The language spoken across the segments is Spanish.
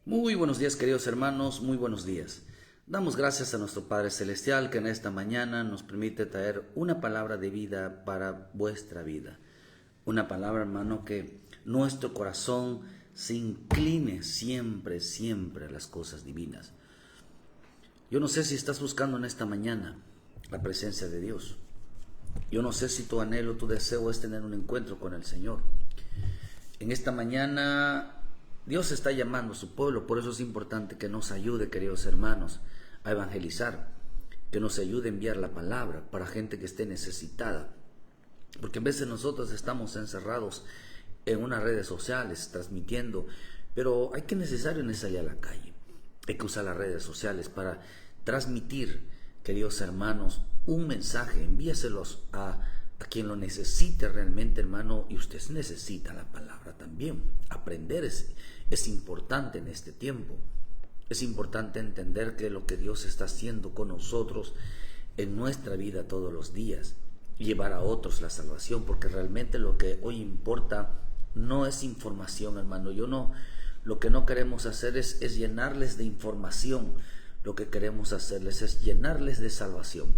Muy buenos días, queridos hermanos, muy buenos días. Damos gracias a nuestro Padre Celestial que en esta mañana nos permite traer una palabra de vida para vuestra vida. Una palabra, hermano, que nuestro corazón se incline siempre, siempre a las cosas divinas. Yo no sé si estás buscando en esta mañana la presencia de Dios. Yo no sé si tu anhelo, tu deseo es tener un encuentro con el Señor. En esta mañana Dios está llamando a su pueblo, por eso es importante que nos ayude, queridos hermanos, a evangelizar, que nos ayude a enviar la palabra para gente que esté necesitada. Porque a veces nosotros estamos encerrados en unas redes sociales, transmitiendo, pero hay que necesario salir a la calle. Hay que usar las redes sociales para transmitir, queridos hermanos, un mensaje. Envíaselos a quien lo necesite realmente, hermano, y usted necesita la palabra también. Aprender es importante en este tiempo. Es importante entender que lo que Dios está haciendo con nosotros en nuestra vida todos los días, llevar a otros la salvación, porque realmente lo que hoy importa no es información, hermano. Lo que no queremos hacer es llenarles de información. Lo que queremos hacerles es llenarles de salvación,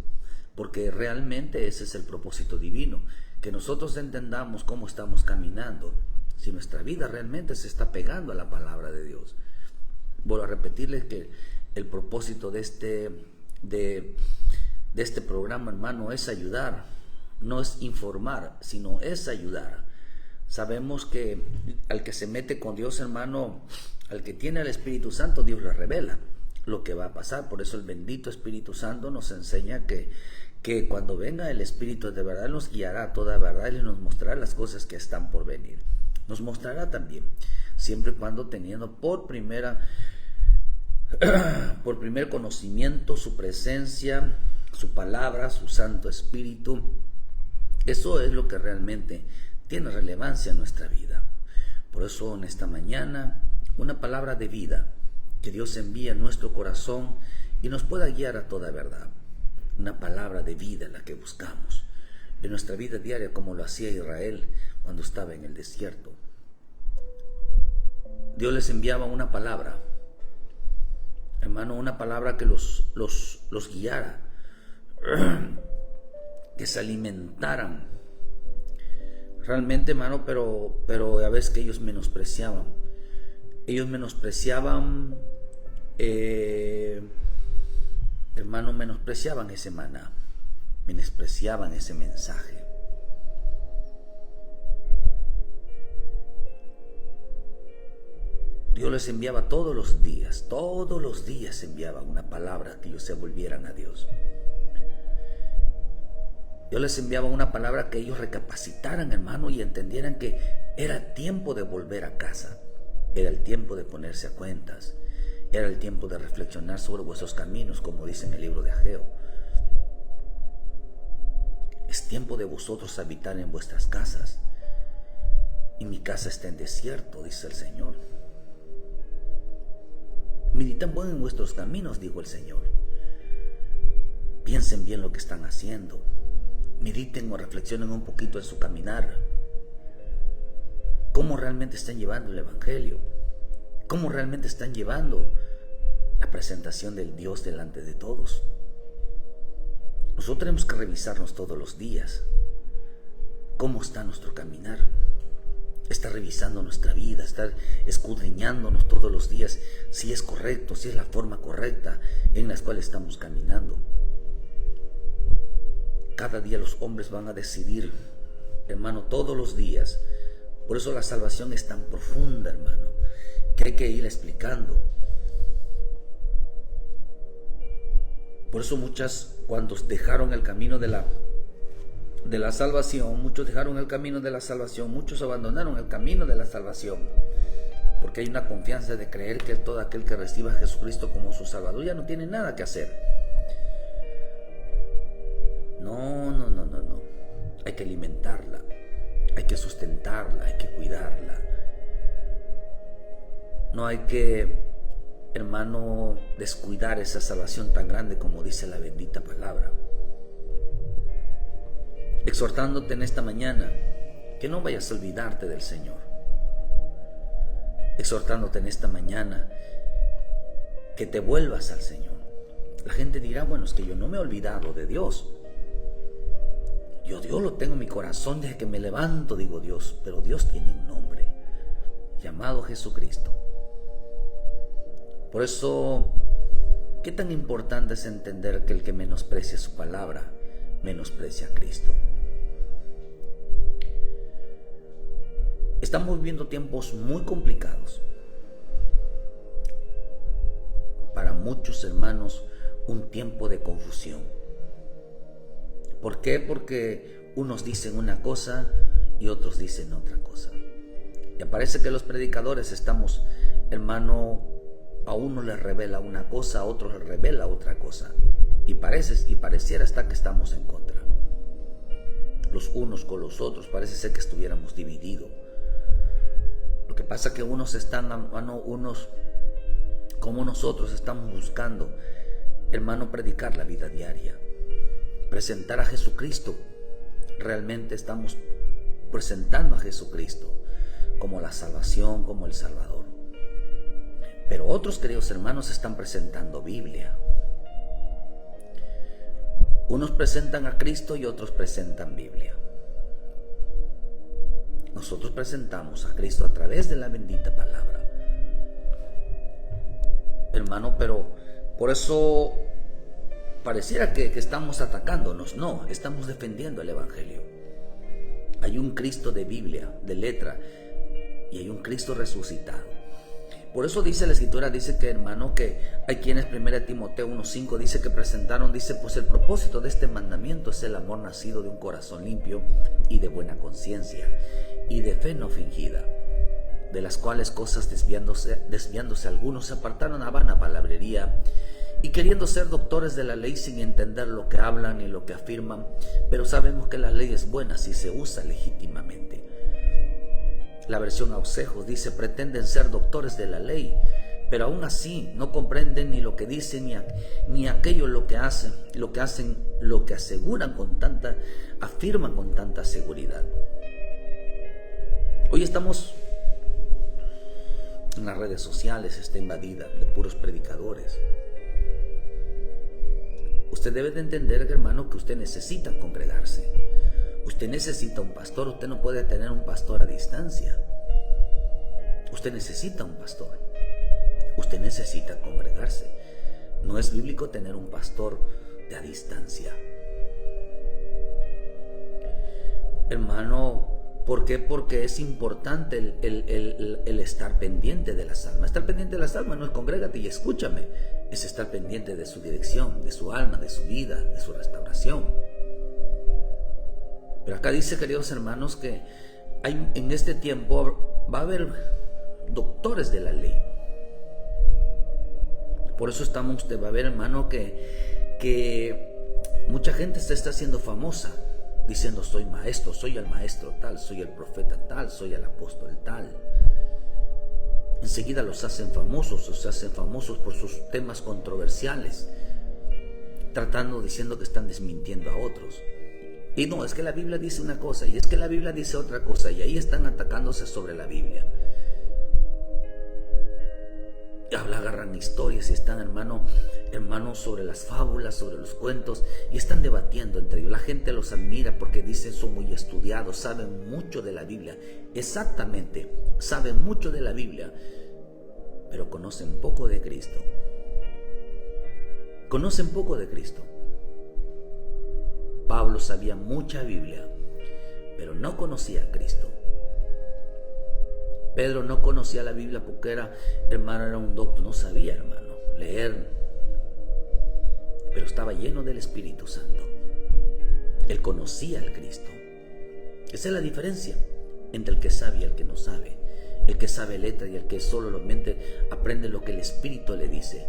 porque realmente ese es el propósito divino, que nosotros entendamos cómo estamos caminando, si nuestra vida realmente se está pegando a la palabra de Dios. Vuelvo a repetirles que el propósito de este programa, hermano, es ayudar, no es informar, sino es ayudar. Sabemos que al que se mete con Dios, hermano, al que tiene el Espíritu Santo, Dios le revela lo que va a pasar. Por eso el bendito Espíritu Santo nos enseña que cuando venga el Espíritu de verdad nos guiará a toda verdad y nos mostrará las cosas que están por venir. Nos mostrará también, siempre y cuando teniendo por primer conocimiento su presencia, su palabra, su Santo Espíritu. Eso es lo que realmente tiene relevancia en nuestra vida. Por eso en esta mañana, una palabra de vida que Dios envía en nuestro corazón y nos pueda guiar a toda verdad. Una palabra de vida la que buscamos en nuestra vida diaria, como lo hacía Israel cuando estaba en el desierto. Dios les enviaba una palabra, hermano, una palabra que los guiara, que se alimentaran realmente, hermano, pero a veces que ellos menospreciaban. Hermano, menospreciaban ese maná, menospreciaban ese mensaje. Dios les enviaba todos los días enviaba una palabra que ellos se volvieran a Dios. Dios les enviaba una palabra que ellos recapacitaran, hermano, y entendieran que era tiempo de volver a casa, era el tiempo de ponerse a cuentas, era el tiempo de reflexionar sobre vuestros caminos, como dice en el libro de Ageo. Es tiempo de vosotros habitar en vuestras casas, y mi casa está en desierto, dice el Señor. Mediten bien en vuestros caminos, dijo el Señor. Piensen bien lo que están haciendo. Mediten o reflexionen un poquito en su caminar. ¿Cómo realmente están llevando el Evangelio? ¿Cómo realmente están llevando la presentación del Dios delante de todos? Nosotros tenemos que revisarnos todos los días. ¿Cómo está nuestro caminar? Estar revisando nuestra vida, estar escudriñándonos todos los días si es correcto, si es la forma correcta en la cual estamos caminando. Cada día los hombres van a decidir, hermano, todos los días. Por eso la salvación es tan profunda, hermano, que hay que ir explicando. Por eso cuando dejaron el camino de la salvación, muchos dejaron el camino de la salvación, muchos abandonaron el camino de la salvación, porque hay una confianza de creer que todo aquel que reciba a Jesucristo como su Salvador ya no tiene nada que hacer. No. Hay que alimentarla, hay que sustentarla, hay que cuidarla. No hay que, hermano, descuidar esa salvación tan grande como dice la bendita palabra. Exhortándote en esta mañana que no vayas a olvidarte del Señor. Exhortándote en esta mañana que te vuelvas al Señor. La gente dirá, bueno, es que yo no me he olvidado de Dios. Yo Dios lo tengo en mi corazón desde que me levanto, digo Dios, pero Dios tiene un nombre llamado Jesucristo. Por eso, ¿qué tan importante es entender que el que menosprecia su palabra, menosprecia a Cristo? Estamos viviendo tiempos muy complicados. Para muchos hermanos, un tiempo de confusión. ¿Por qué? Porque unos dicen una cosa y otros dicen otra cosa. Y parece que los predicadores estamos, hermano, a uno les revela una cosa, a otro les revela otra cosa. Y pareciera hasta que estamos en contra. Los unos con los otros, parece ser que estuviéramos divididos. Lo que pasa es que unos como nosotros estamos buscando, hermano, predicar la vida diaria, presentar a Jesucristo. Realmente estamos presentando a Jesucristo como la salvación, como el Salvador. Pero otros, queridos hermanos, están presentando Biblia. Unos presentan a Cristo y otros presentan Biblia. Nosotros presentamos a Cristo a través de la bendita palabra. Hermano, pero por eso pareciera que estamos atacándonos. No, estamos defendiendo el Evangelio. Hay un Cristo de Biblia, de letra, y hay un Cristo resucitado. Por eso dice la Escritura, dice que, hermano, que hay quienes, 1 Timoteo 1:5, dice que presentaron, dice, pues el propósito de este mandamiento es el amor nacido de un corazón limpio y de buena conciencia y de fe no fingida, de las cuales cosas desviándose algunos se apartaron a vana palabrería y queriendo ser doctores de la ley sin entender lo que hablan y lo que afirman, pero sabemos que la ley es buena si se usa legítimamente. La versión Ausejos dice, pretenden ser doctores de la ley, pero aún así no comprenden ni lo que dicen ni aquello lo que hacen, lo que aseguran afirman con tanta seguridad. Hoy estamos en las redes sociales, está invadida de puros predicadores. Usted debe de entender, hermano, que usted necesita congregarse. Usted necesita un pastor. Usted no puede tener un pastor a distancia. Usted necesita un pastor. Usted necesita congregarse. No es bíblico tener un pastor de a distancia. Hermano, ¿por qué? Porque es importante el estar pendiente de las almas. Estar pendiente de las almas no es congrégate y escúchame. Es estar pendiente de su dirección, de su alma, de su vida, de su restauración. Pero acá dice, queridos hermanos, que en este tiempo va a haber doctores de la ley. Por eso va a haber, hermano, que mucha gente se está haciendo famosa, diciendo soy maestro, soy el maestro tal, soy el profeta tal, soy el apóstol tal. Enseguida los hacen famosos, o se hacen famosos por sus temas controversiales, diciendo que están desmintiendo a otros. Y no, es que la Biblia dice una cosa, y es que la Biblia dice otra cosa, y ahí están atacándose sobre la Biblia. Agarran historias y están, hermano, sobre las fábulas, sobre los cuentos, y están debatiendo entre ellos. La gente los admira porque dicen son muy estudiados, saben mucho de la Biblia. Exactamente, saben mucho de la Biblia, pero conocen poco de Cristo. Conocen poco de Cristo. Pablo sabía mucha Biblia, pero no conocía a Cristo. Pedro no conocía la Biblia porque era un doctor, no sabía, hermano, leer, pero estaba lleno del Espíritu Santo. Él conocía al Cristo. Esa es la diferencia entre el que sabe y el que no sabe. El que sabe letra y el que solamente aprende lo que el Espíritu le dice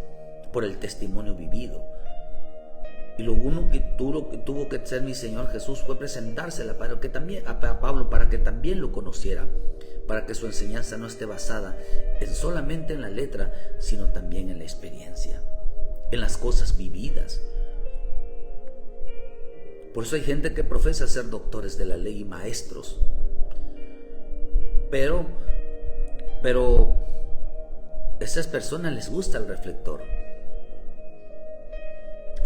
por el testimonio vivido. Y lo uno que tuvo que hacer mi Señor Jesús fue presentársela a Pablo para que también lo conociera, para que su enseñanza no esté basada solamente en la letra, sino también en la experiencia, en las cosas vividas. Por eso hay gente que profesa ser doctores de la ley y maestros, pero a esas personas les gusta el reflector.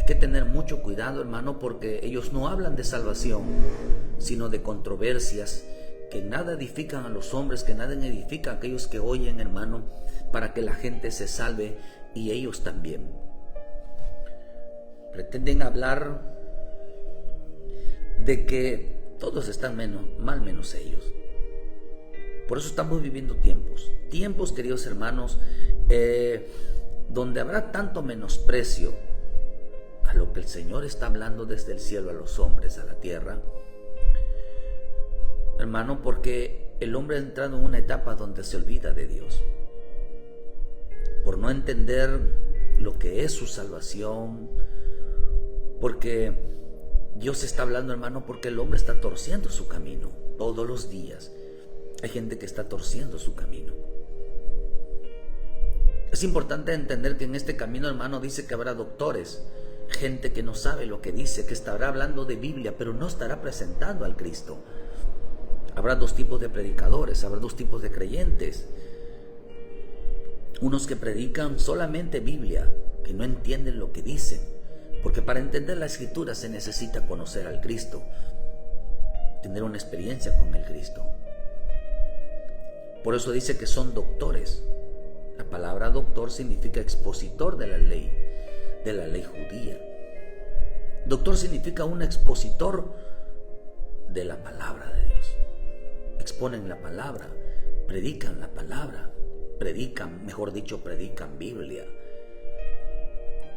Hay que tener mucho cuidado, hermano, porque ellos no hablan de salvación, sino de controversias que nada edifican a los hombres, que nada edifican a aquellos que oyen, hermano, para que la gente se salve y ellos también. Pretenden hablar de que todos están mal menos ellos. Por eso estamos viviendo tiempos, queridos hermanos, donde habrá tanto menosprecio a lo que el Señor está hablando desde el cielo a los hombres, a la tierra, hermano, porque el hombre ha entrado en una etapa donde se olvida de Dios, por no entender lo que es su salvación, porque Dios está hablando, hermano, porque el hombre está torciendo su camino todos los días. Hay gente que está torciendo su camino. Es importante entender que en este camino, hermano, dice que habrá doctores, gente que no sabe lo que dice, que estará hablando de Biblia, pero no estará presentando al Cristo. Habrá dos tipos de predicadores, habrá dos tipos de creyentes. Unos que predican solamente Biblia, que no entienden lo que dicen, porque para entender la Escritura se necesita conocer al Cristo, tener una experiencia con el Cristo. Por eso dice que son doctores. La palabra doctor significa expositor de la ley judía. Doctor significa un expositor de la palabra de Dios. Exponen la palabra, predican la palabra, predican Biblia.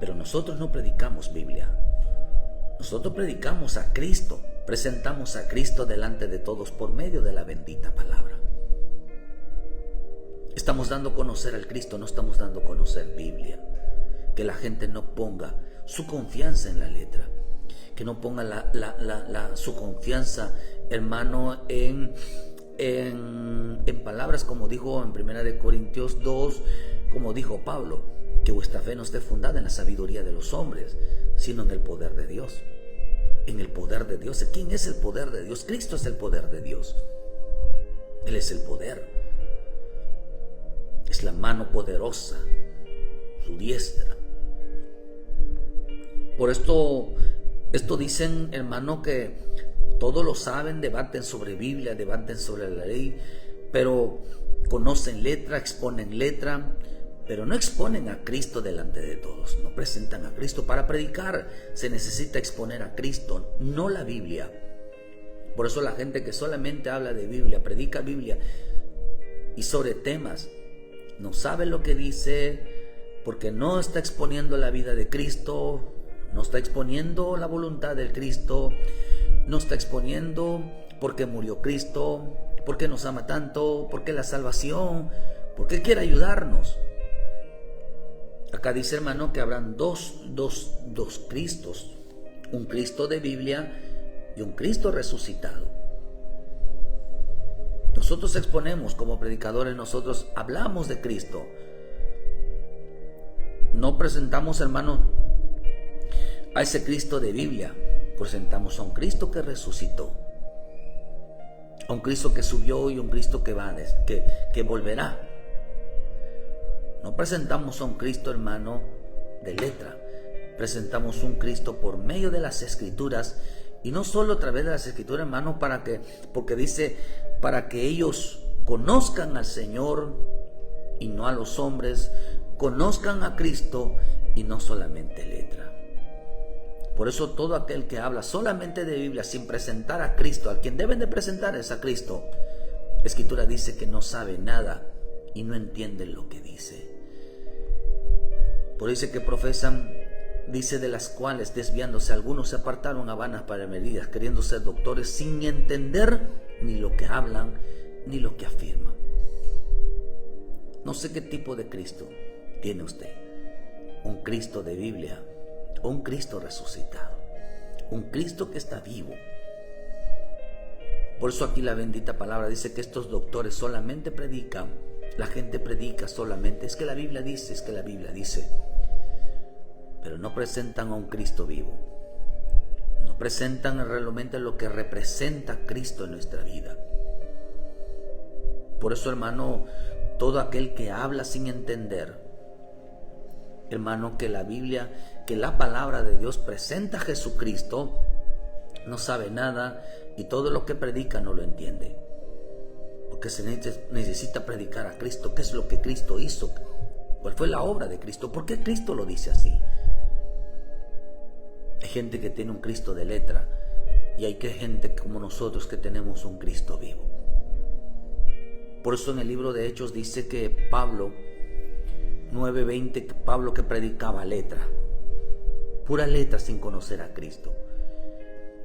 Pero nosotros no predicamos Biblia. Nosotros predicamos a Cristo, presentamos a Cristo delante de todos por medio de la bendita palabra. Estamos dando a conocer al Cristo, no estamos dando a conocer Biblia. Que la gente no ponga su confianza en la letra, que no ponga su confianza, hermano, en palabras, como dijo en 1 Corintios 2, como dijo Pablo, que vuestra fe no esté fundada en la sabiduría de los hombres, sino en el poder de Dios. En el poder de Dios. ¿Quién es el poder de Dios? Cristo es el poder de Dios. Él es el poder. Es la mano poderosa, su diestra. Por esto dicen, hermano, que todos lo saben, debaten sobre Biblia, debaten sobre la ley, pero conocen letra, exponen letra, pero no exponen a Cristo delante de todos, no presentan a Cristo. Para predicar se necesita exponer a Cristo, no la Biblia. Por eso la gente que solamente habla de Biblia, predica Biblia y sobre temas, no sabe lo que dice, porque no está exponiendo la vida de Cristo, no está exponiendo la voluntad del Cristo, no está exponiendo por qué murió Cristo, por qué nos ama tanto, por qué la salvación, por qué quiere ayudarnos. Acá dice, hermano, que habrán dos Cristos, un Cristo de Biblia y un Cristo resucitado. Nosotros exponemos como predicadores, nosotros hablamos de Cristo. No presentamos, hermano, a ese Cristo de Biblia, presentamos a un Cristo que resucitó, a un Cristo que subió y un Cristo que volverá. No presentamos a un Cristo, hermano, de letra, presentamos un Cristo por medio de las Escrituras, y no solo a través de las Escrituras, hermano, porque dice, para que ellos conozcan al Señor y no a los hombres, conozcan a Cristo y no solamente letra. Por eso todo aquel que habla solamente de Biblia sin presentar a Cristo, al quien deben de presentar es a Cristo, la Escritura dice que no sabe nada y no entienden lo que dice. Por eso dice que profesan, dice, de las cuales desviándose algunos se apartaron a vanas palabrerías, queriendo ser doctores sin entender ni lo que hablan ni lo que afirman. No sé qué tipo de Cristo tiene usted. Un Cristo de Biblia o un Cristo resucitado, un Cristo que está vivo. Por eso aquí la bendita palabra dice que estos doctores solamente predican, la gente predica solamente, es que la Biblia dice, pero no presentan a un Cristo vivo, no presentan realmente lo que representa Cristo en nuestra vida. Por eso, hermano, todo aquel que habla sin entender hermano, que la Biblia, que la palabra de Dios presenta a Jesucristo, no sabe nada y todo lo que predica no lo entiende. Porque se necesita predicar a Cristo. ¿Qué es lo que Cristo hizo? ¿Cuál fue la obra de Cristo? ¿Por qué Cristo lo dice así? Hay gente que tiene un Cristo de letra y hay gente como nosotros que tenemos un Cristo vivo. Por eso en el libro de Hechos dice que Pablo 9:20, Pablo que predicaba letra, pura letra sin conocer a Cristo.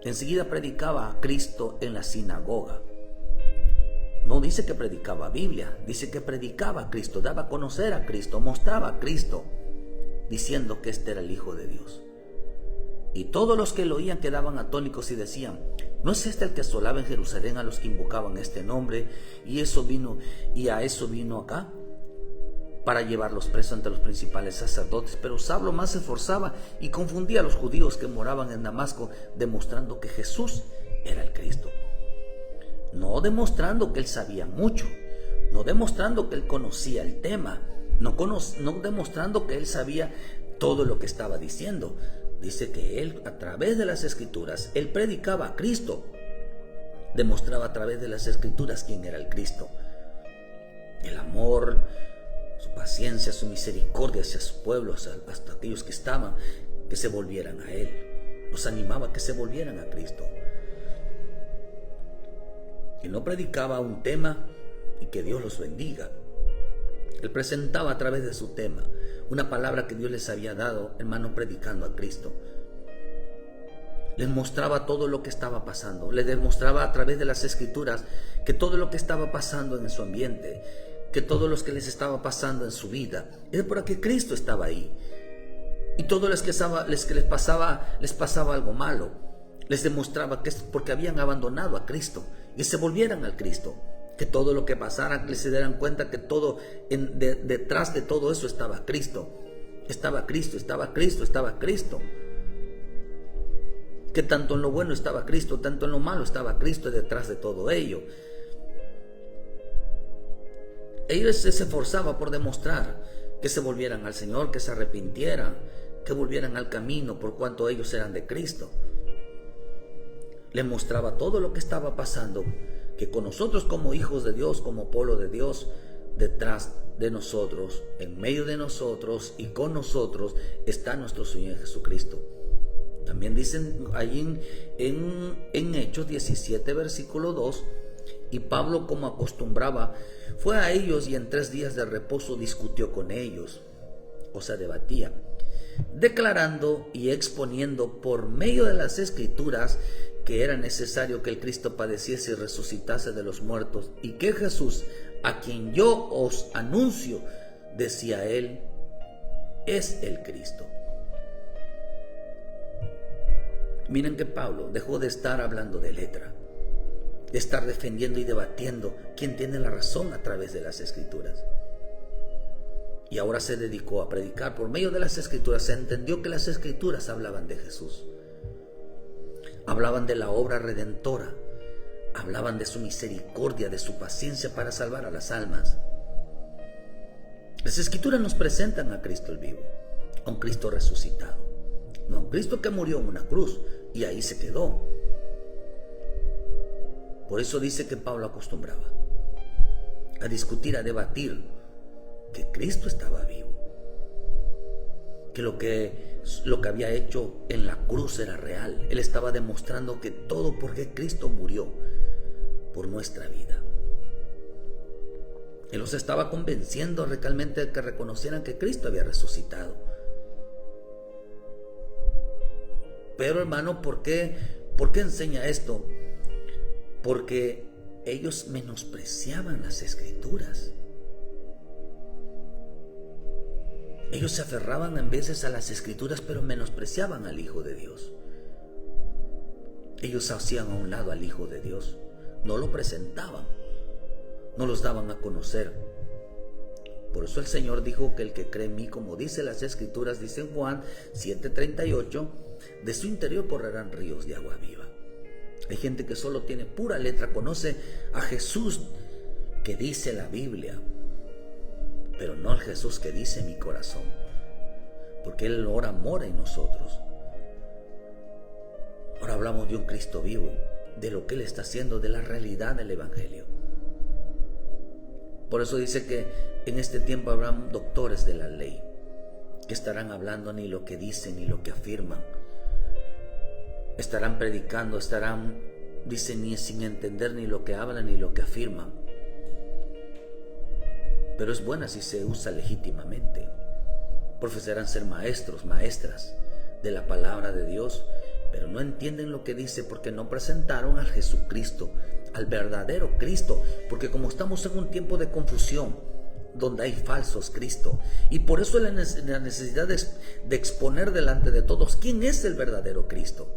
Enseguida predicaba a Cristo en la sinagoga. No dice que predicaba Biblia, dice que predicaba a Cristo, daba a conocer a Cristo, mostraba a Cristo, diciendo que este era el Hijo de Dios. Y todos los que lo oían quedaban atónitos y decían: ¿no es este el que asolaba en Jerusalén a los que invocaban este nombre? Y a eso vino acá, para llevarlos presos ante los principales sacerdotes. Pero Saulo más se esforzaba y confundía a los judíos que moraban en Damasco, demostrando que Jesús era el Cristo. No demostrando que él sabía mucho, no demostrando que él conocía el tema, no demostrando que él sabía todo lo que estaba diciendo. Dice que él, a través de las Escrituras, él predicaba a Cristo, demostraba a través de las Escrituras quién era el Cristo. El amor, su paciencia, su misericordia hacia su pueblo, hasta aquellos que se volvieran a él. Los animaba a que se volvieran a Cristo. Y no predicaba un tema y que Dios los bendiga. Él presentaba a través de su tema una palabra que Dios les había dado, hermano, predicando a Cristo. Les mostraba todo lo que estaba pasando. Les demostraba a través de las Escrituras que todo lo que estaba pasando en su ambiente, que todo lo que les estaba pasando en su vida, es porque Cristo estaba ahí. Y todo lo que les pasaba algo malo, les demostraba que es porque habían abandonado a Cristo y se volvieran al Cristo. Que todo lo que pasara, que se dieran cuenta que todo detrás de todo eso estaba Cristo. Estaba Cristo, estaba Cristo, estaba Cristo. Que tanto en lo bueno estaba Cristo, tanto en lo malo estaba Cristo detrás de todo ello. Ellos se esforzaban por demostrar que se volvieran al Señor, que se arrepintieran, que volvieran al camino por cuanto ellos eran de Cristo. Les mostraba todo lo que estaba pasando, que con nosotros como hijos de Dios, como pueblo de Dios, detrás de nosotros, en medio de nosotros y con nosotros está nuestro Señor Jesucristo. También dicen allí en Hechos 17, versículo 2, y Pablo, como acostumbraba, fue a ellos y en 3 días de reposo discutió con ellos, o sea, debatía, declarando y exponiendo por medio de las Escrituras que era necesario que el Cristo padeciese y resucitase de los muertos, y que Jesús, a quien yo os anuncio, decía él, es el Cristo. Miren que Pablo dejó de estar hablando de letra, de estar defendiendo y debatiendo quién tiene la razón a través de las Escrituras. Y ahora se dedicó a predicar por medio de las Escrituras. Se entendió que las Escrituras hablaban de Jesús. Hablaban de la obra redentora, hablaban de su misericordia, de su paciencia para salvar a las almas. Las Escrituras nos presentan a Cristo el vivo, a un Cristo resucitado, no a un Cristo que murió en una cruz y ahí se quedó. Por eso dice que Pablo acostumbraba a discutir, a debatir que Cristo estaba vivo, que lo que había hecho en la cruz era real. Él estaba demostrando que todo porque Cristo murió por nuestra vida. Él los estaba convenciendo realmente de que reconocieran que Cristo había resucitado. Pero hermano, ¿por qué enseña esto? Porque ellos menospreciaban las Escrituras. Ellos se aferraban en veces a las Escrituras, pero menospreciaban al Hijo de Dios. Ellos hacían a un lado al Hijo de Dios, no lo presentaban, no los daban a conocer. Por eso el Señor dijo que el que cree en mí, como dice las Escrituras, dice en Juan 7:38, de su interior correrán ríos de agua viva. Hay gente que solo tiene pura letra, conoce a Jesús que dice la Biblia, pero no al Jesús que dice mi corazón. porque Él ahora mora en nosotros. Ahora hablamos de un Cristo vivo, de lo que Él está haciendo, de la realidad del Evangelio. Por eso dice que en este tiempo habrán doctores de la ley que estarán hablando ni lo que dicen ni lo que afirman. Estarán predicando, dicen ni sin entender ni lo que hablan ni lo que afirman. Pero es buena si se usa legítimamente. Profesarán ser maestros, maestras de la palabra de Dios, pero no entienden lo que dice porque no presentaron al Jesucristo, al verdadero Cristo, porque como estamos en un tiempo de confusión, donde hay falsos Cristo, y por eso la necesidad de exponer delante de todos quién es el verdadero Cristo.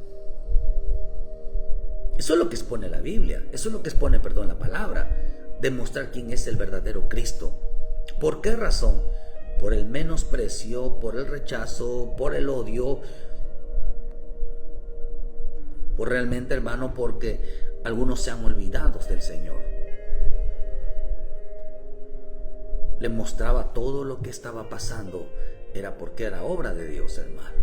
Eso es lo que expone la Biblia, eso es lo que expone, la palabra, demostrar quién es el verdadero Cristo. ¿Por qué razón? Por el menosprecio, por el rechazo, por el odio, por realmente, hermano, porque algunos se han olvidado del Señor. Le mostraba todo lo que estaba pasando, era porque era obra de Dios, hermano.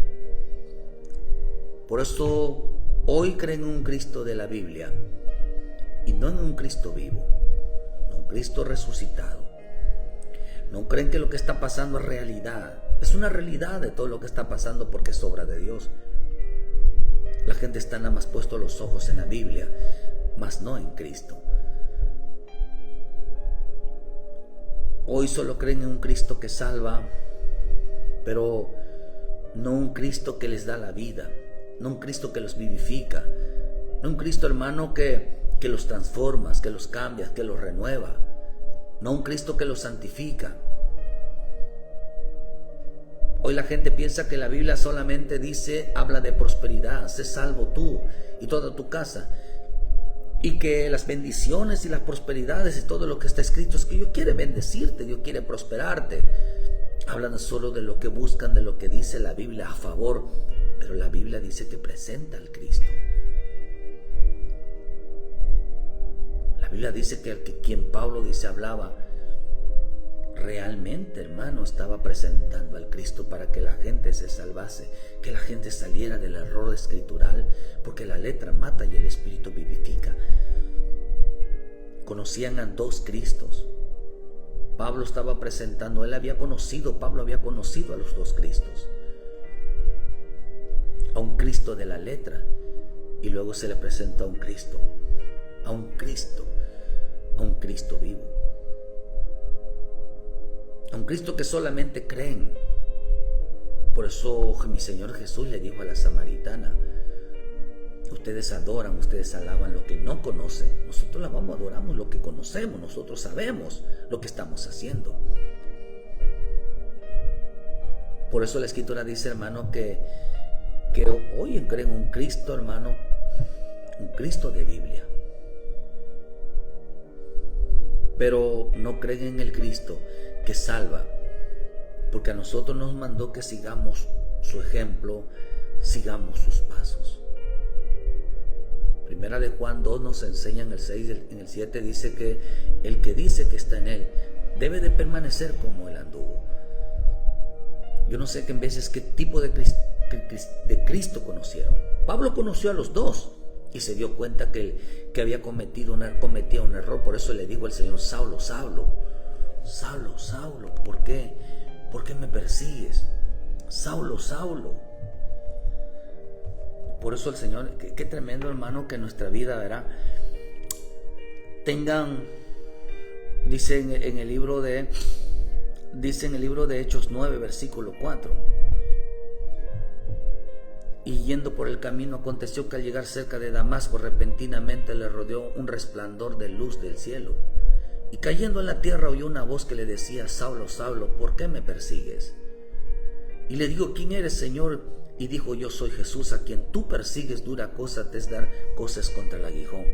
Por eso hoy creen en un Cristo de la Biblia y no en un Cristo vivo, no un Cristo resucitado. No creen que lo que está pasando es realidad. Es una realidad de todo lo que está pasando porque es obra de Dios. La gente está nada más puesto los ojos en la Biblia, mas no en Cristo. Hoy solo creen en un Cristo que salva, pero no un Cristo que les da la vida, no un Cristo que los vivifica, no un Cristo, hermano, que los transforma, que los cambia, que los renueva, no un Cristo que los santifica. Hoy la gente piensa que la Biblia solamente habla de prosperidad, sé salvo tú y toda tu casa, y que las bendiciones y las prosperidades y todo lo que está escrito es que Dios quiere bendecirte, Dios quiere prosperarte. Hablan solo de lo que buscan, de lo que dice la Biblia a favor, pero la Biblia dice que presenta al Cristo. La Biblia dice que quien Pablo dice hablaba, realmente, hermano, estaba presentando al Cristo para que la gente se salvase, que la gente saliera del error escritural, porque la letra mata y el Espíritu vivifica. Conocían a dos Cristos. Pablo estaba presentando, Pablo había conocido a los dos Cristos. A un Cristo de la letra, y luego se le presenta a un Cristo vivo. A un Cristo que solamente creen. Por eso mi Señor Jesús le dijo a la samaritana: ustedes adoran, ustedes alaban lo que no conocen. Nosotros adoramos lo que conocemos, nosotros sabemos lo que estamos haciendo. Por eso la Escritura dice, hermano, que hoy creen un Cristo, hermano, un Cristo de Biblia. Pero no creen en el Cristo que salva, porque a nosotros nos mandó que sigamos su ejemplo, sigamos sus pasos. Primera de Juan 2 nos enseña en el 6, en el 7 dice que el que dice que está en él debe de permanecer como él anduvo. Yo no sé qué tipo de Cristo conocieron. Pablo conoció a los dos y se dio cuenta que cometía un error. Por eso le dijo al Señor: Saulo, Saulo, Saulo, Saulo, ¿por qué? ¿Por qué me persigues? Saulo, Saulo. Por eso el Señor, qué tremendo, hermano, que nuestra vida, ¿verdad? Dice en el libro de Hechos 9, versículo 4. Y yendo por el camino, aconteció que al llegar cerca de Damasco, repentinamente le rodeó un resplandor de luz del cielo. Y cayendo en la tierra oyó una voz que le decía: Saulo, Saulo, ¿por qué me persigues? Y le digo: ¿quién eres, Señor? Y dijo: yo soy Jesús, a quien tú persigues. Dura cosa te es dar cosas contra el aguijón.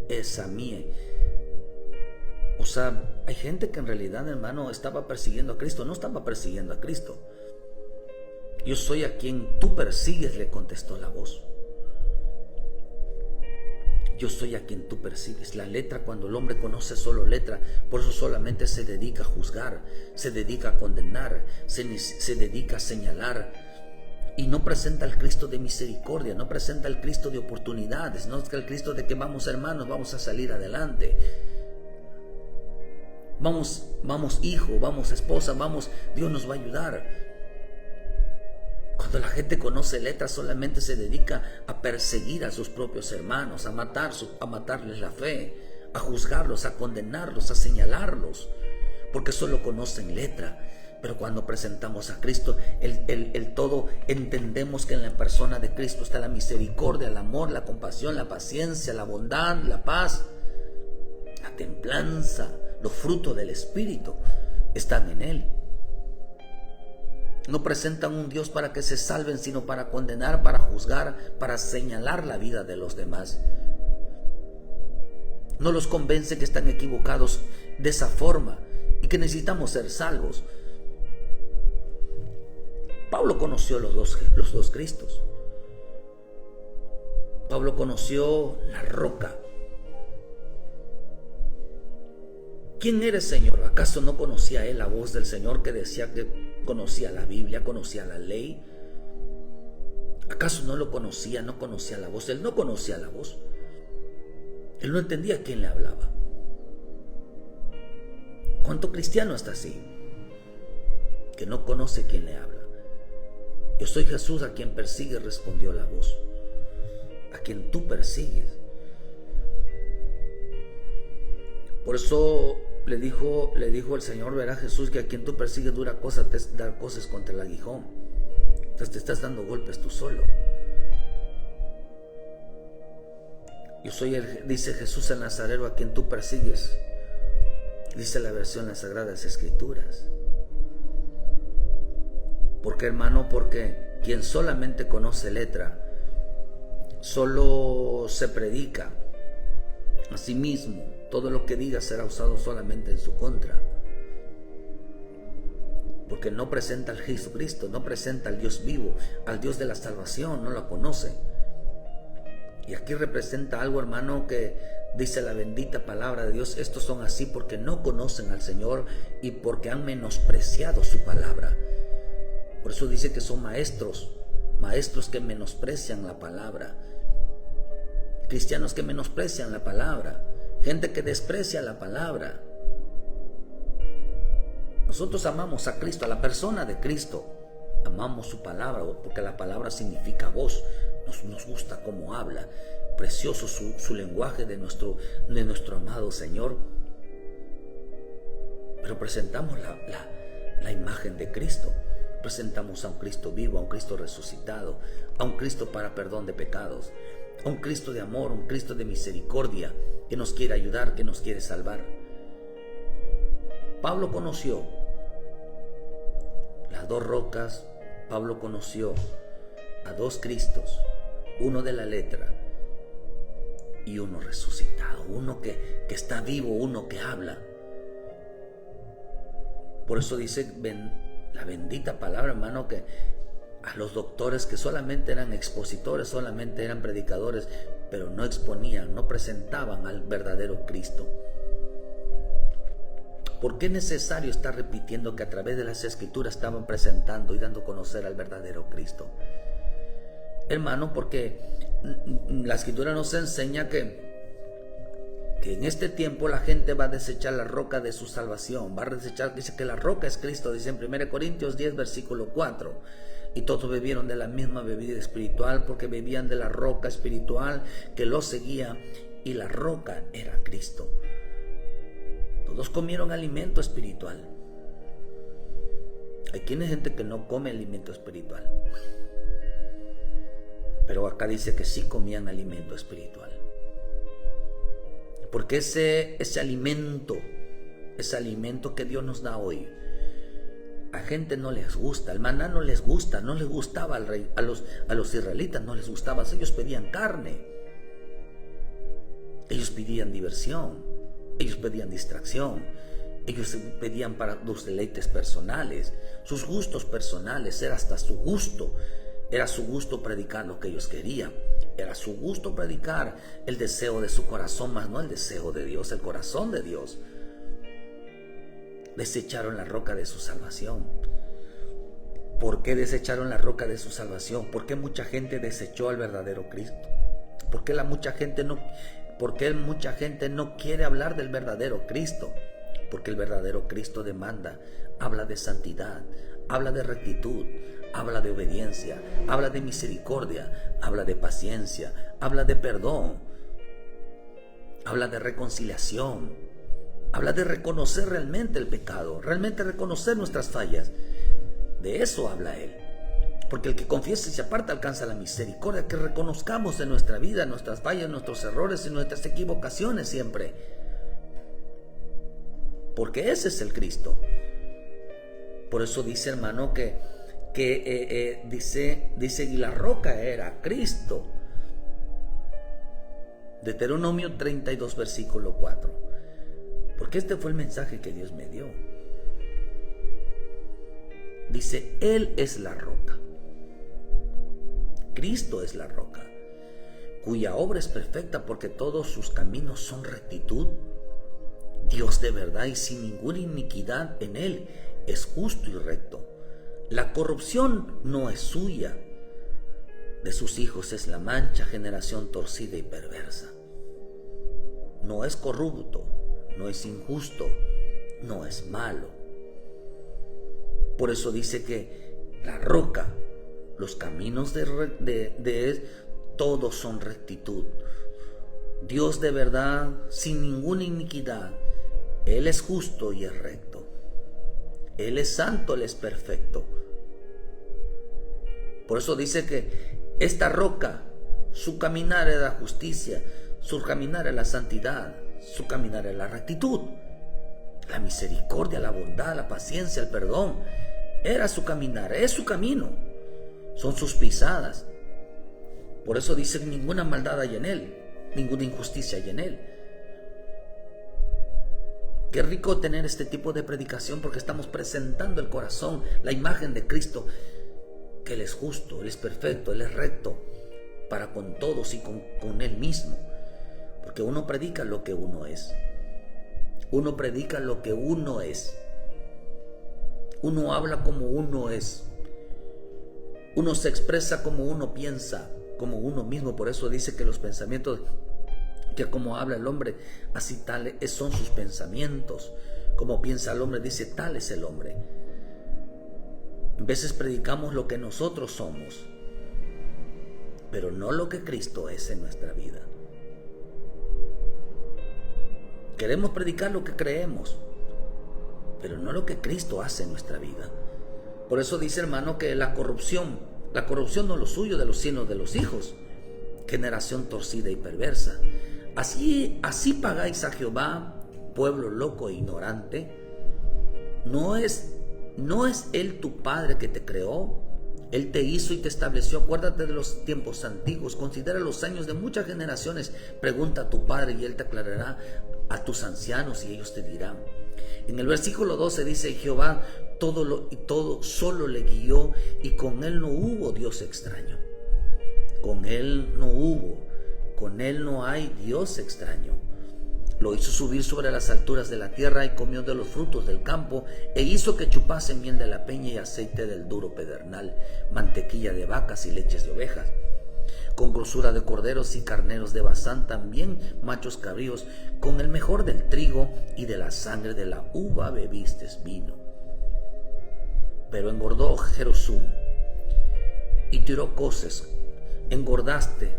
Esa mía. O sea, hay gente que en realidad, hermano, estaba persiguiendo a Cristo. No estaba persiguiendo a Cristo. Yo soy a quien tú persigues, le contestó la voz. Yo soy a quien tú persigues. La letra, cuando el hombre conoce solo letra, por eso solamente se dedica a juzgar, se dedica a condenar, se dedica a señalar. Y no presenta al Cristo de misericordia, no presenta al Cristo de oportunidades, no es el Cristo de que vamos hermanos, vamos a salir adelante. Vamos hijo, vamos esposa, vamos, Dios nos va a ayudar. Cuando la gente conoce letras, solamente se dedica a perseguir a sus propios hermanos, a matarles la fe, a juzgarlos, a condenarlos, a señalarlos, porque solo conocen letra. Pero cuando presentamos a Cristo, el todo, entendemos que en la persona de Cristo está la misericordia, el amor, la compasión, la paciencia, la bondad, la paz, la templanza, los frutos del Espíritu están en Él. No presentan un Dios para que se salven, sino para condenar, para juzgar, para señalar la vida de los demás. No los convence que están equivocados de esa forma y que necesitamos ser salvos. Pablo conoció los dos Cristos. Pablo conoció la roca. ¿Quién eres, Señor? ¿Acaso no conocía él la voz del Señor que decía que conocía la Biblia, conocía la ley? ¿Acaso no lo conocía, no conocía la voz? Él no conocía la voz. Él no entendía quién le hablaba. ¿Cuánto cristiano está así? Que no conoce quién le habla. Yo soy Jesús a quien persigue, respondió la voz. A quien tú persigues. Por eso le dijo el Señor, verá Jesús, que a quien tú persigues dura cosa dar cosas contra el aguijón. Entonces te estás dando golpes tú solo. Yo soy dice Jesús el Nazareno, a quien tú persigues. Dice la versión de las Sagradas Escrituras. ¿Por qué, hermano? Porque quien solamente conoce letra, solo se predica a sí mismo. Todo lo que diga será usado solamente en su contra. Porque no presenta al Jesucristo, no presenta al Dios vivo, al Dios de la salvación, no lo conoce. Y aquí representa algo, hermano, que dice la bendita palabra de Dios. Estos son así porque no conocen al Señor y porque han menospreciado su palabra. Por eso dice que son maestros que menosprecian la palabra. Cristianos que menosprecian la palabra. Gente que desprecia la palabra. Nosotros amamos a Cristo, a la persona de Cristo. Amamos su palabra, porque la palabra significa voz. Nos gusta cómo habla. Precioso su lenguaje de nuestro amado Señor. Pero presentamos la imagen de Cristo. Presentamos a un Cristo vivo, a un Cristo resucitado, a un Cristo para perdón de pecados, a un Cristo de amor, un Cristo de misericordia, que nos quiere ayudar, que nos quiere salvar. Pablo conoció las dos rocas. Pablo conoció a dos Cristos, uno de la letra y uno resucitado, uno que está vivo, uno que habla. Por eso dice la bendita palabra, hermano, que a los doctores que solamente eran expositores, solamente eran predicadores, pero no exponían, no presentaban al verdadero Cristo. ¿Por qué es necesario estar repitiendo que a través de las Escrituras estaban presentando y dando a conocer al verdadero Cristo? Hermano, porque la Escritura nos enseña que en este tiempo la gente va a desechar la roca de su salvación, va a desechar, dice que la roca es Cristo, dice en 1 Corintios 10, versículo 4. Y todos bebieron de la misma bebida espiritual, porque bebían de la roca espiritual que los seguía, y la roca era Cristo. Todos comieron alimento espiritual. Hay gente que no come alimento espiritual, pero acá dice que sí comían alimento espiritual. Porque ese alimento que Dios nos da hoy, a gente no les gusta. El maná no les gusta, no les gustaba al rey, a los israelitas no les gustaba. Ellos pedían carne, ellos pedían diversión, ellos pedían distracción, ellos pedían para los deleites personales, sus gustos personales. Era hasta su gusto, era su gusto predicar lo que ellos querían. Era su gusto predicar el deseo de su corazón, mas no el deseo de Dios, el corazón de Dios. Desecharon la roca de su salvación. ¿Por qué desecharon la roca de su salvación? ¿Por qué mucha gente desechó al verdadero Cristo? ¿Por qué mucha gente no quiere hablar del verdadero Cristo? Porque el verdadero Cristo habla de santidad, habla de rectitud, habla de obediencia, habla de misericordia, habla de paciencia, habla de perdón, habla de reconciliación, habla de reconocer realmente el pecado, realmente reconocer nuestras fallas. De eso habla Él. Porque el que confiesa y se aparta alcanza la misericordia, que reconozcamos en nuestra vida nuestras fallas, nuestros errores y nuestras equivocaciones siempre. Porque ese es el Cristo. Por eso dice, hermano, dice, y la roca era Cristo. Deuteronomio 32, versículo 4. Porque este fue el mensaje que Dios me dio. Dice, Él es la roca. Cristo es la roca, cuya obra es perfecta porque todos sus caminos son rectitud. Dios de verdad y sin ninguna iniquidad en Él es justo y recto. La corrupción no es suya. De sus hijos es la mancha, generación torcida y perversa. No es corrupto, no es injusto, no es malo. Por eso dice que la roca, los caminos de Él, todos son rectitud. Dios de verdad, sin ninguna iniquidad. Él es justo y es recto. Él es santo, Él es perfecto. Por eso dice que esta roca, su caminar es la justicia, su caminar es la santidad, su caminar es la rectitud, la misericordia, la bondad, la paciencia, el perdón. Era su caminar, es su camino, son sus pisadas. Por eso dice, ninguna maldad hay en Él, ninguna injusticia hay en Él. Qué rico tener este tipo de predicación, porque estamos presentando el corazón, la imagen de Cristo, que Él es justo, Él es perfecto, Él es recto para con todos y con Él mismo. Porque uno predica lo que uno es. Uno predica lo que uno es. Uno habla como uno es. Uno se expresa como uno piensa, como uno mismo. Por eso dice que los pensamientos, que como habla el hombre, así tales son sus pensamientos. Como piensa el hombre, dice, tal es el hombre. A veces predicamos lo que nosotros somos, pero no lo que Cristo es en nuestra vida. Queremos predicar lo que creemos, pero no lo que Cristo hace en nuestra vida. Por eso dice, hermano, que la corrupción no es lo suyo de los siervos de los hijos, generación torcida y perversa. Así pagáis a Jehová, pueblo loco e ignorante. ¿No es Él tu Padre que te creó? Él te hizo y te estableció. Acuérdate de los tiempos antiguos, considera los años de muchas generaciones. Pregunta a tu Padre y Él te aclarará, a tus ancianos y ellos te dirán. En el versículo 12 dice, Jehová todo solo le guió y con Él no hubo Dios extraño. Con Él no hay Dios extraño. Lo hizo subir sobre las alturas de la tierra y comió de los frutos del campo e hizo que chupasen miel de la peña y aceite del duro pedernal, mantequilla de vacas y leches de ovejas. Con grosura de corderos y carneros de Basán, también machos cabríos, con el mejor del trigo y de la sangre de la uva bebisteis vino. Pero engordó Jerusum y tiró coces, engordaste,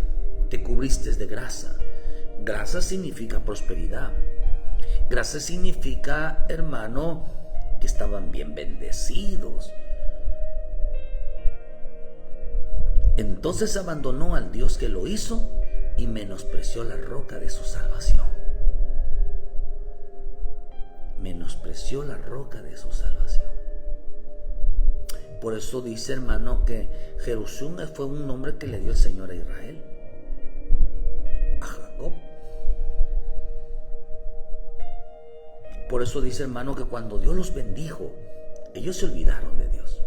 te cubriste de grasa. Grasa significa prosperidad. Grasa significa, hermano, que estaban bien bendecidos. Entonces abandonó al Dios que lo hizo y menospreció la roca de su salvación. Menospreció la roca de su salvación. Por eso dice, hermano, que Jerusum fue un nombre que le dio el Señor a Israel, a Jacob. Por eso dice, hermano, que cuando Dios los bendijo, ellos se olvidaron de Dios,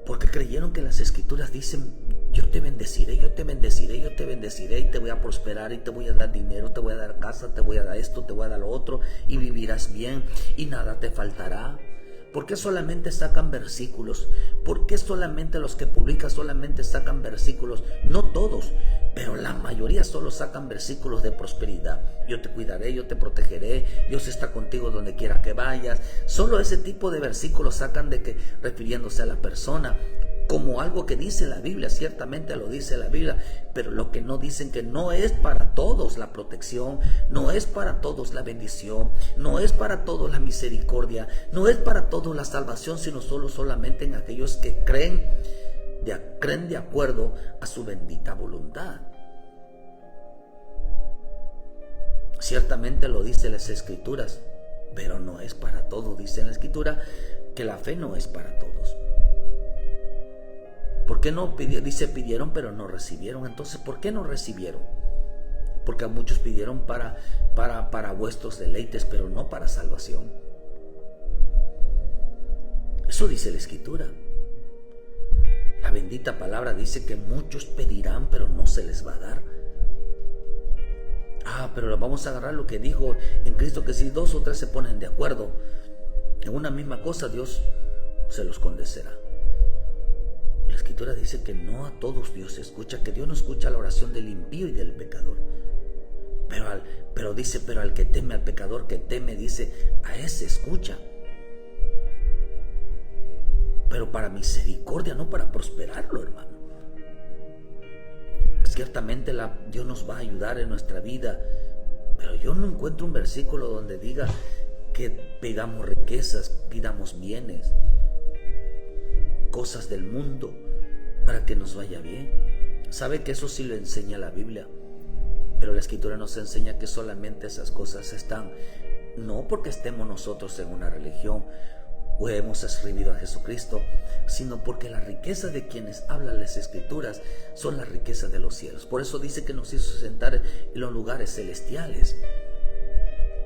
porque creyeron que las escrituras dicen, yo te bendeciré, yo te bendeciré, yo te bendeciré y te voy a prosperar y te voy a dar dinero, te voy a dar casa, te voy a dar esto, te voy a dar lo otro y vivirás bien y nada te faltará. ¿Por qué solamente sacan versículos? ¿Por qué solamente los que publican solamente sacan versículos? No todos, pero la mayoría solo sacan versículos de prosperidad. Yo te cuidaré, yo te protegeré, Dios está contigo donde quiera que vayas. Solo ese tipo de versículos sacan refiriéndose a la persona, como algo que dice la Biblia. Ciertamente lo dice la Biblia, pero lo que no dicen que no es para todos la protección, no es para todos la bendición, no es para todos la misericordia, no es para todos la salvación, sino solamente en aquellos que creen de acuerdo a su bendita voluntad. Ciertamente lo dice las Escrituras, pero no es para todos. Dice en la Escritura que la fe no es para todos. ¿Por qué no dice pidieron pero no recibieron? Entonces, ¿por qué no recibieron? Porque a muchos pidieron para vuestros deleites, pero no para salvación. Eso dice la Escritura. La bendita palabra dice que muchos pedirán, pero no se les va a dar. Pero vamos a agarrar lo que dijo en Cristo, que si 2 o 3 se ponen de acuerdo en una misma cosa, Dios se los concederá. La Escritura dice que no a todos Dios escucha, que Dios no escucha la oración del impío y del pecador. Pero dice, pero al que teme, al pecador que teme, dice, a ese escucha. Pero para misericordia, no para prosperarlo, hermano. Ciertamente Dios nos va a ayudar en nuestra vida, pero yo no encuentro un versículo donde diga que pidamos riquezas, pidamos bienes, cosas del mundo para que nos vaya bien. Sabe que eso sí lo enseña la Biblia, pero la Escritura nos enseña que solamente esas cosas están, no porque estemos nosotros en una religión o hemos recibido a Jesucristo, sino porque la riqueza de quienes hablan las Escrituras son la riqueza de los cielos. Por eso dice que nos hizo sentar en los lugares celestiales.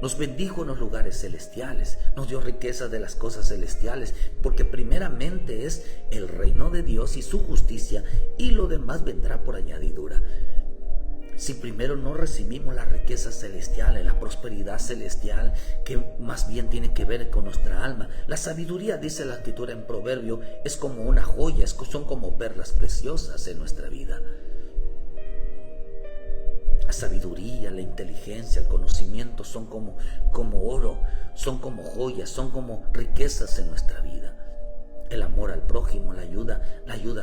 Nos bendijo en los lugares celestiales, nos dio riqueza de las cosas celestiales, porque primeramente es el reino de Dios y su justicia, y lo demás vendrá por añadidura. Si primero no recibimos la riqueza celestial, la prosperidad celestial, que más bien tiene que ver con nuestra alma. La sabiduría, dice la Escritura en Proverbio, es como una joya, son como perlas preciosas en nuestra vida. La sabiduría, la inteligencia, el conocimiento son como oro, son como joyas, son como riquezas en nuestra vida. El amor al prójimo, la ayuda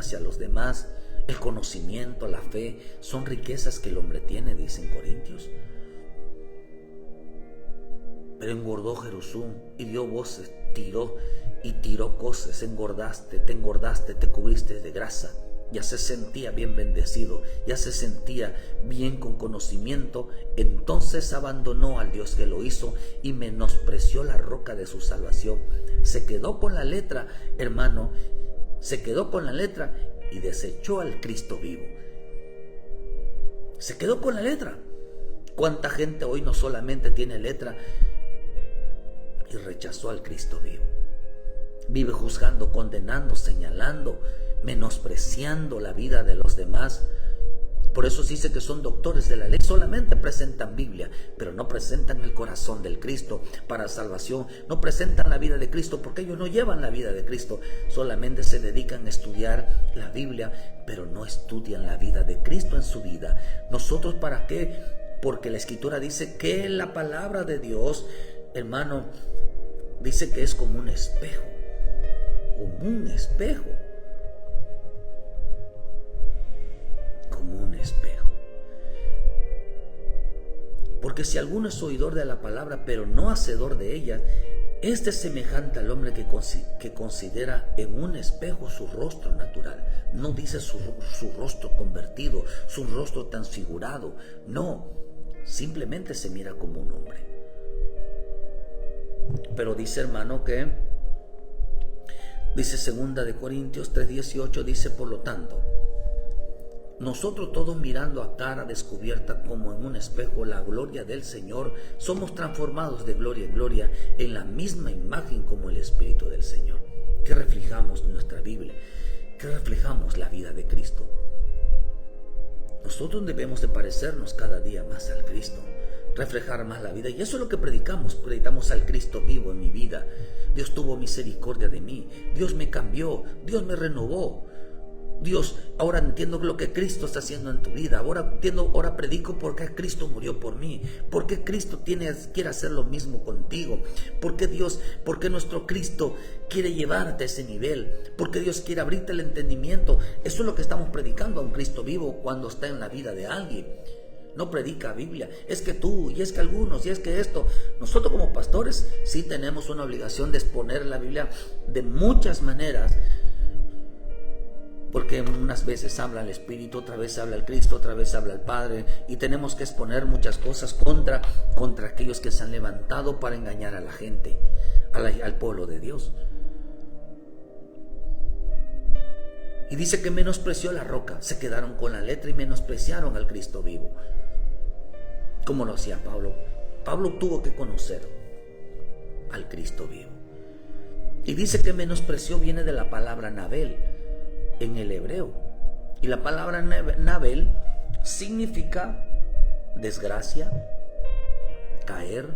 hacia los demás, el conocimiento, la fe, son riquezas que el hombre tiene, dice en Corintios. Pero engordó Jerusún y dio voces, tiró cosas, te engordaste, te cubriste de grasa. Ya se sentía bien bendecido, ya se sentía bien con conocimiento. Entonces abandonó al Dios que lo hizo y menospreció la roca de su salvación. Se quedó con la letra, hermano, se quedó con la letra y desechó al Cristo vivo. Se quedó con la letra. ¿Cuánta gente hoy no solamente tiene letra y rechazó al Cristo vivo? Vive juzgando, condenando, señalando, menospreciando la vida de los demás. Por eso se dice que son doctores de la ley, solamente presentan Biblia, pero no presentan el corazón del Cristo para salvación, no presentan la vida de Cristo, porque ellos no llevan la vida de Cristo, solamente se dedican a estudiar la Biblia, pero no estudian la vida de Cristo en su vida. ¿Nosotros para qué? Porque la Escritura dice que la palabra de Dios, hermano, dice que es como un espejo, como un espejo. Como un espejo. Porque si alguno es oidor de la palabra, pero no hacedor de ella, este es semejante al hombre que considera en un espejo su rostro natural. No dice su rostro convertido, su rostro transfigurado. No, simplemente se mira como un hombre. Pero dice, hermano, que dice 2 de Corintios 3:18, dice, por lo tanto, nosotros todos mirando a cara descubierta como en un espejo la gloria del Señor, somos transformados de gloria en gloria en la misma imagen como el Espíritu del Señor. ¿Qué reflejamos en nuestra Biblia? ¿Qué reflejamos? La vida de Cristo. Nosotros debemos de parecernos cada día más al Cristo, reflejar más la vida. Y eso es lo que predicamos al Cristo vivo en mi vida. Dios tuvo misericordia de mí, Dios me cambió, Dios me renovó. Dios, ahora entiendo lo que Cristo está haciendo en tu vida. Ahora predico por qué Cristo murió por mí. Por qué Cristo quiere hacer lo mismo contigo. Por qué nuestro Cristo quiere llevarte a ese nivel. Por qué Dios quiere abrirte el entendimiento. Eso es lo que estamos predicando a un Cristo vivo cuando está en la vida de alguien. No predica Biblia. Es que tú, y es que algunos, y es que esto. Nosotros como pastores sí tenemos una obligación de exponer la Biblia de muchas maneras. Porque unas veces habla el Espíritu, otra vez habla el Cristo, otra vez habla el Padre. Y tenemos que exponer muchas cosas contra aquellos que se han levantado para engañar a la gente, al pueblo de Dios. Y dice que menospreció la roca. Se quedaron con la letra y menospreciaron al Cristo vivo. Como lo hacía Pablo. Pablo tuvo que conocer al Cristo vivo. Y dice que menospreció viene de la palabra Nabel en el hebreo. Y la palabra Nabel significa desgracia, caer,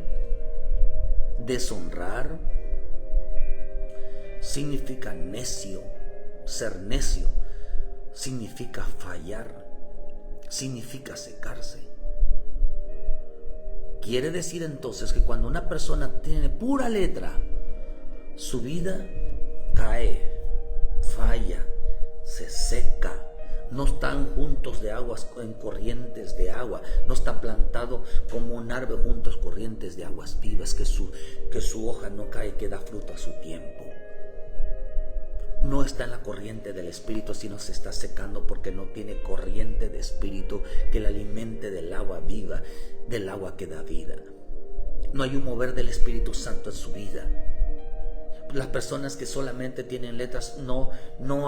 deshonrar, significa necio, ser necio, significa fallar, significa secarse. Quiere decir entonces que cuando una persona tiene pura letra, su vida cae, falla, se seca, no están juntos de aguas en corrientes de agua, no está plantado como un árbol juntos corrientes de aguas vivas, que su hoja no cae, que da fruto a su tiempo. No está en la corriente del Espíritu, sino se está secando porque no tiene corriente de Espíritu que le alimente del agua viva, del agua que da vida. No hay un mover del Espíritu Santo en su vida. Las personas que solamente tienen letras, no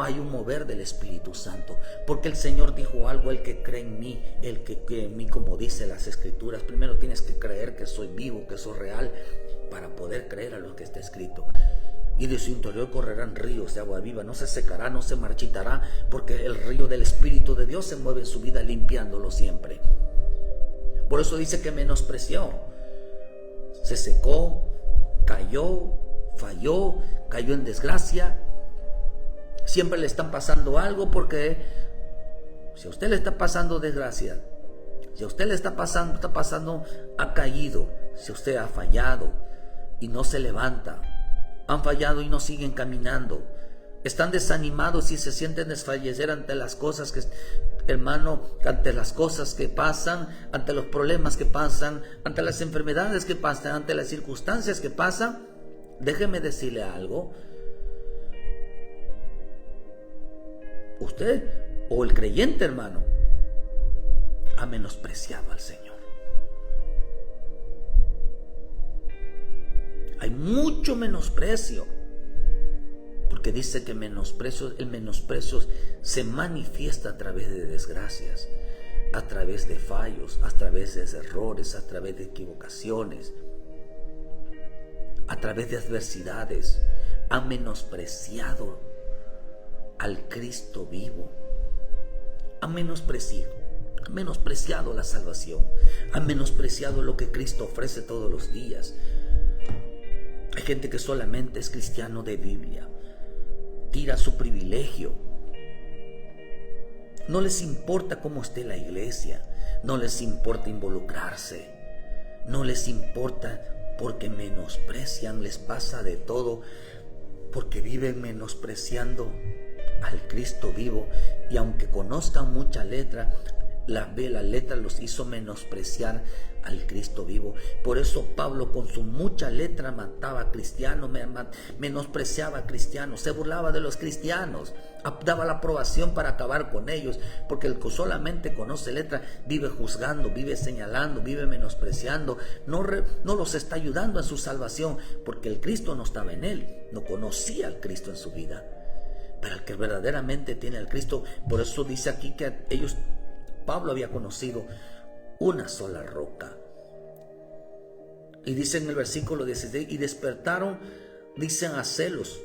hay un mover del Espíritu Santo, porque el Señor dijo algo: el que cree en mí, el que cree en mí, como dice las Escrituras, primero tienes que creer que soy vivo, que soy real, para poder creer a lo que está escrito. Y de su interior correrán ríos de agua viva, no se secará, no se marchitará, porque el río del Espíritu de Dios se mueve en su vida, limpiándolo siempre. Por eso dice que menospreció, se secó, cayó, falló, cayó en desgracia. Siempre le están pasando algo, porque si a usted le está pasando desgracia, si a usted le está pasando, ha caído, si usted ha fallado y no se levanta, han fallado y no siguen caminando, están desanimados y se sienten desfallecer ante las cosas que, hermano, ante las cosas que pasan, ante los problemas que pasan, ante las enfermedades que pasan, ante las circunstancias que pasan. Déjeme decirle algo. Usted o el creyente, hermano, ha menospreciado al Señor. Hay mucho menosprecio, porque dice que el menosprecio se manifiesta a través de desgracias, a través de fallos, a través de errores, a través de equivocaciones, a través de adversidades. Ha menospreciado al Cristo vivo, ha menospreciado la salvación, ha menospreciado lo que Cristo ofrece todos los días. Hay gente que solamente es cristiano de Biblia, tira su privilegio, no les importa cómo esté la iglesia, no les importa involucrarse, no les importa, porque menosprecian, les pasa de todo, porque viven menospreciando al Cristo vivo. Y aunque conozcan mucha letra, la letra los hizo menospreciar al Cristo vivo. Por eso Pablo, con su mucha letra, mataba a cristianos, menospreciaba a cristianos, se burlaba de los cristianos, daba la aprobación para acabar con ellos, porque el que solamente conoce letra vive juzgando, vive señalando, vive menospreciando, no los está ayudando en su salvación, porque el Cristo no estaba en él, no conocía al Cristo en su vida. Pero el que verdaderamente tiene al Cristo, por eso dice aquí que Pablo había conocido una sola roca. Y dice en el versículo 16: y despertaron, dicen, a celos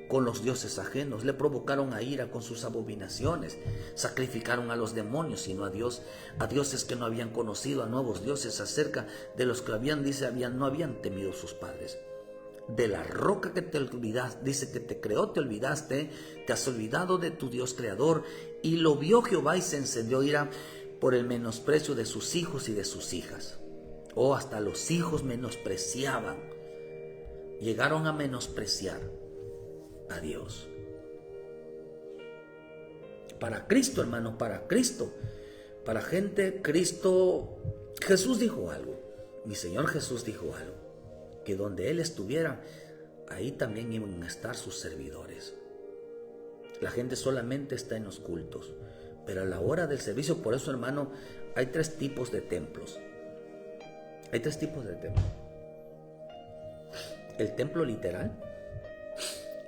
con los dioses ajenos, le provocaron a ira con sus abominaciones, sacrificaron a los demonios y no a Dios, a dioses que no habían conocido, a nuevos dioses acerca de los que no habían temido sus padres. De la roca que te olvidaste, dice que te creó, te olvidaste, te has olvidado de tu Dios creador, y lo vio Jehová y se encendió ira por el menosprecio de sus hijos y de sus hijas. Oh, hasta los hijos menospreciaban, llegaron a menospreciar a Dios. Para Cristo, hermano, para Cristo, para gente, Cristo, Jesús dijo algo, mi Señor Jesús dijo algo, que donde Él estuviera, ahí también iban a estar sus servidores. La gente solamente está en los cultos, pero a la hora del servicio, por eso, hermano, hay 3 tipos de templos. Hay 3 tipos de templos. El templo literal,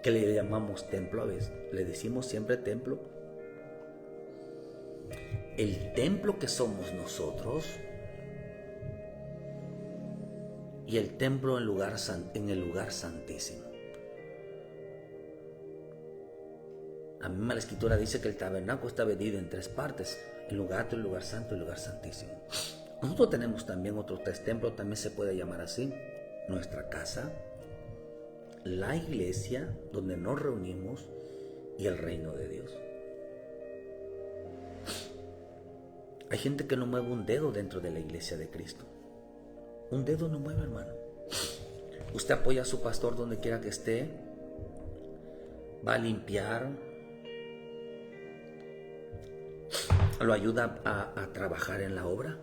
que le llamamos templo a veces, le decimos siempre templo. El templo que somos nosotros, y el templo en el lugar santísimo. La misma la Escritura dice que el tabernáculo está dividido en 3 partes: el lugar alto, el lugar santo y el lugar santísimo. Nosotros tenemos también otros 3 templos, también se puede llamar así: nuestra casa, la iglesia donde nos reunimos y el reino de Dios. Hay gente que no mueve un dedo dentro de la iglesia de Cristo. Un dedo no mueve, hermano. Usted apoya a su pastor donde quiera que esté, va a limpiar, lo ayuda a trabajar en la obra,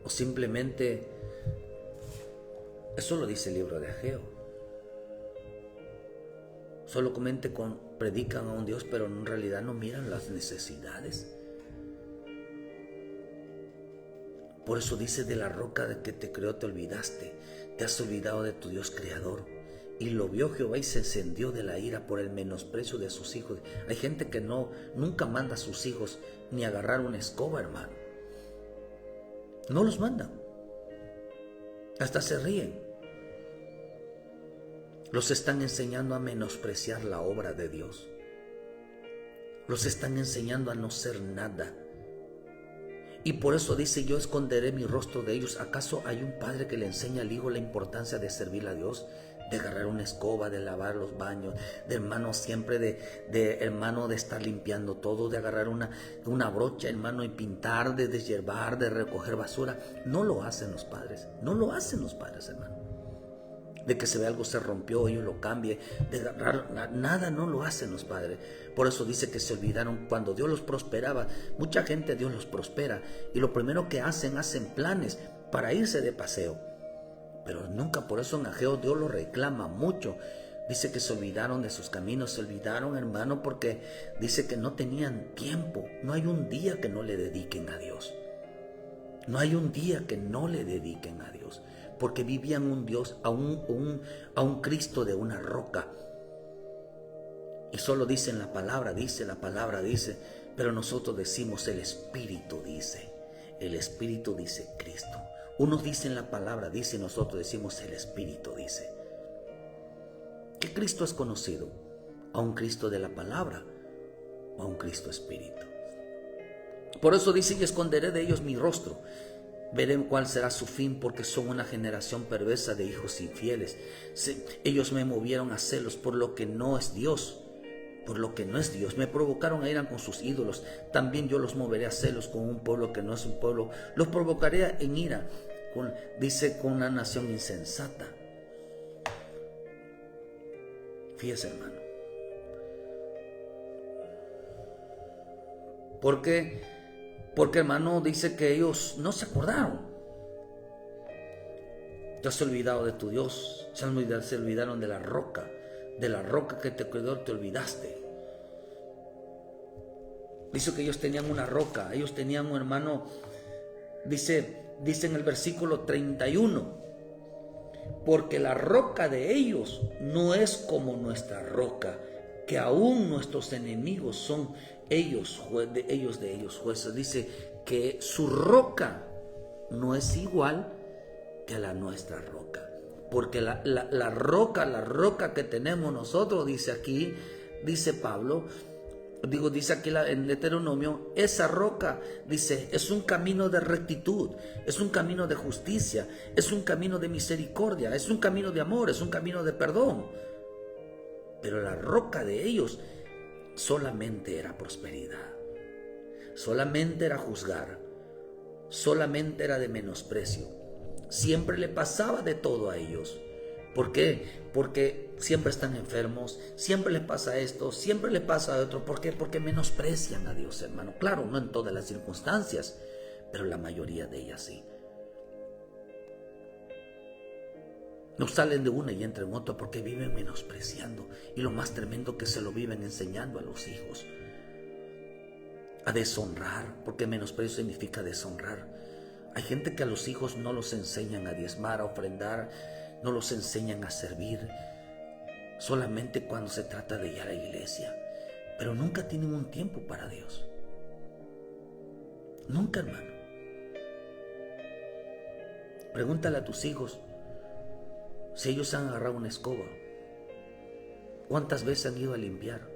o simplemente, eso lo dice el libro de Ageo, solamente predican a un Dios, pero en realidad no miran las necesidades. Por eso dice: de la roca de que te creó te olvidaste, te has olvidado de tu Dios creador. Y lo vio Jehová y se encendió de la ira por el menosprecio de sus hijos. Hay gente que nunca manda a sus hijos ni a agarrar una escoba, hermano. No los mandan. Hasta se ríen. Los están enseñando a menospreciar la obra de Dios. Los están enseñando a no ser nada. Y por eso dice: yo esconderé mi rostro de ellos. ¿Acaso hay un padre que le enseña al hijo la importancia de servir a Dios? De agarrar una escoba, de lavar los baños, de hermano siempre hermano de estar limpiando todo, de agarrar una brocha, hermano, y pintar, de deshiervar, de recoger basura. No lo hacen los padres, no lo hacen los padres, hermano. De que se ve algo se rompió, ellos lo cambien, de agarrar, nada, no lo hacen los padres. Por eso dice que se olvidaron cuando Dios los prosperaba. Mucha gente Dios los prospera y lo primero que hacen planes para irse de paseo. Pero nunca, por eso en Ageo Dios lo reclama mucho. Dice que se olvidaron de sus caminos, se olvidaron, hermano, porque dice que no tenían tiempo. No hay un día que no le dediquen a Dios. No hay un día que no le dediquen a Dios. Porque vivían un Dios, a un Cristo de una roca. Y solo dice la palabra dice, pero nosotros decimos el Espíritu dice Cristo. Unos dicen la palabra dice, nosotros decimos el Espíritu dice. ¿Qué Cristo es conocido? ¿A un Cristo de la palabra o a un Cristo Espíritu? Por eso dice: y esconderé de ellos mi rostro. Veré cuál será su fin, porque son una generación perversa de hijos infieles. Ellos me movieron a celos por lo que no es Dios. Por lo que no es Dios. Me provocaron a ira con sus ídolos. También yo los moveré a celos con un pueblo que no es un pueblo. Los provocaré en ira, dice, con una nación insensata. Fíjese, hermano. Porque, hermano, dice que ellos no se acordaron. Te has olvidado de tu Dios. Se olvidaron de la roca. De la roca que te creó te olvidaste. Dice que ellos tenían una roca. Ellos tenían un hermano. Dice en el versículo 31. Porque la roca de ellos no es como nuestra roca, que aún nuestros enemigos son ellos de ellos jueces. Dice que su roca no es igual que a la nuestra roca. porque la roca que tenemos nosotros, dice aquí, dice Pablo, dice aquí en Deuteronomio, esa roca, dice, es un camino de rectitud, es un camino de justicia, es un camino de misericordia, es un camino de amor, es un camino de perdón. Pero la roca de ellos solamente era prosperidad, solamente era juzgar, solamente era de menosprecio. Siempre le pasaba de todo a ellos. ¿Por qué? Porque siempre están enfermos, siempre les pasa esto, siempre les pasa otro. ¿Por qué? Porque menosprecian a Dios, hermano. Claro, no en todas las circunstancias, pero la mayoría de ellas sí. No salen de una y entran en otra porque viven menospreciando. Y lo más tremendo que se lo viven enseñando a los hijos. A deshonrar, porque menosprecio significa deshonrar. Hay gente que a los hijos no los enseñan a diezmar, a ofrendar, no los enseñan a servir, solamente cuando se trata de ir a la iglesia, pero nunca tienen un tiempo para Dios. Nunca, hermano. Pregúntale a tus hijos si ellos han agarrado una escoba, cuántas veces han ido a limpiar.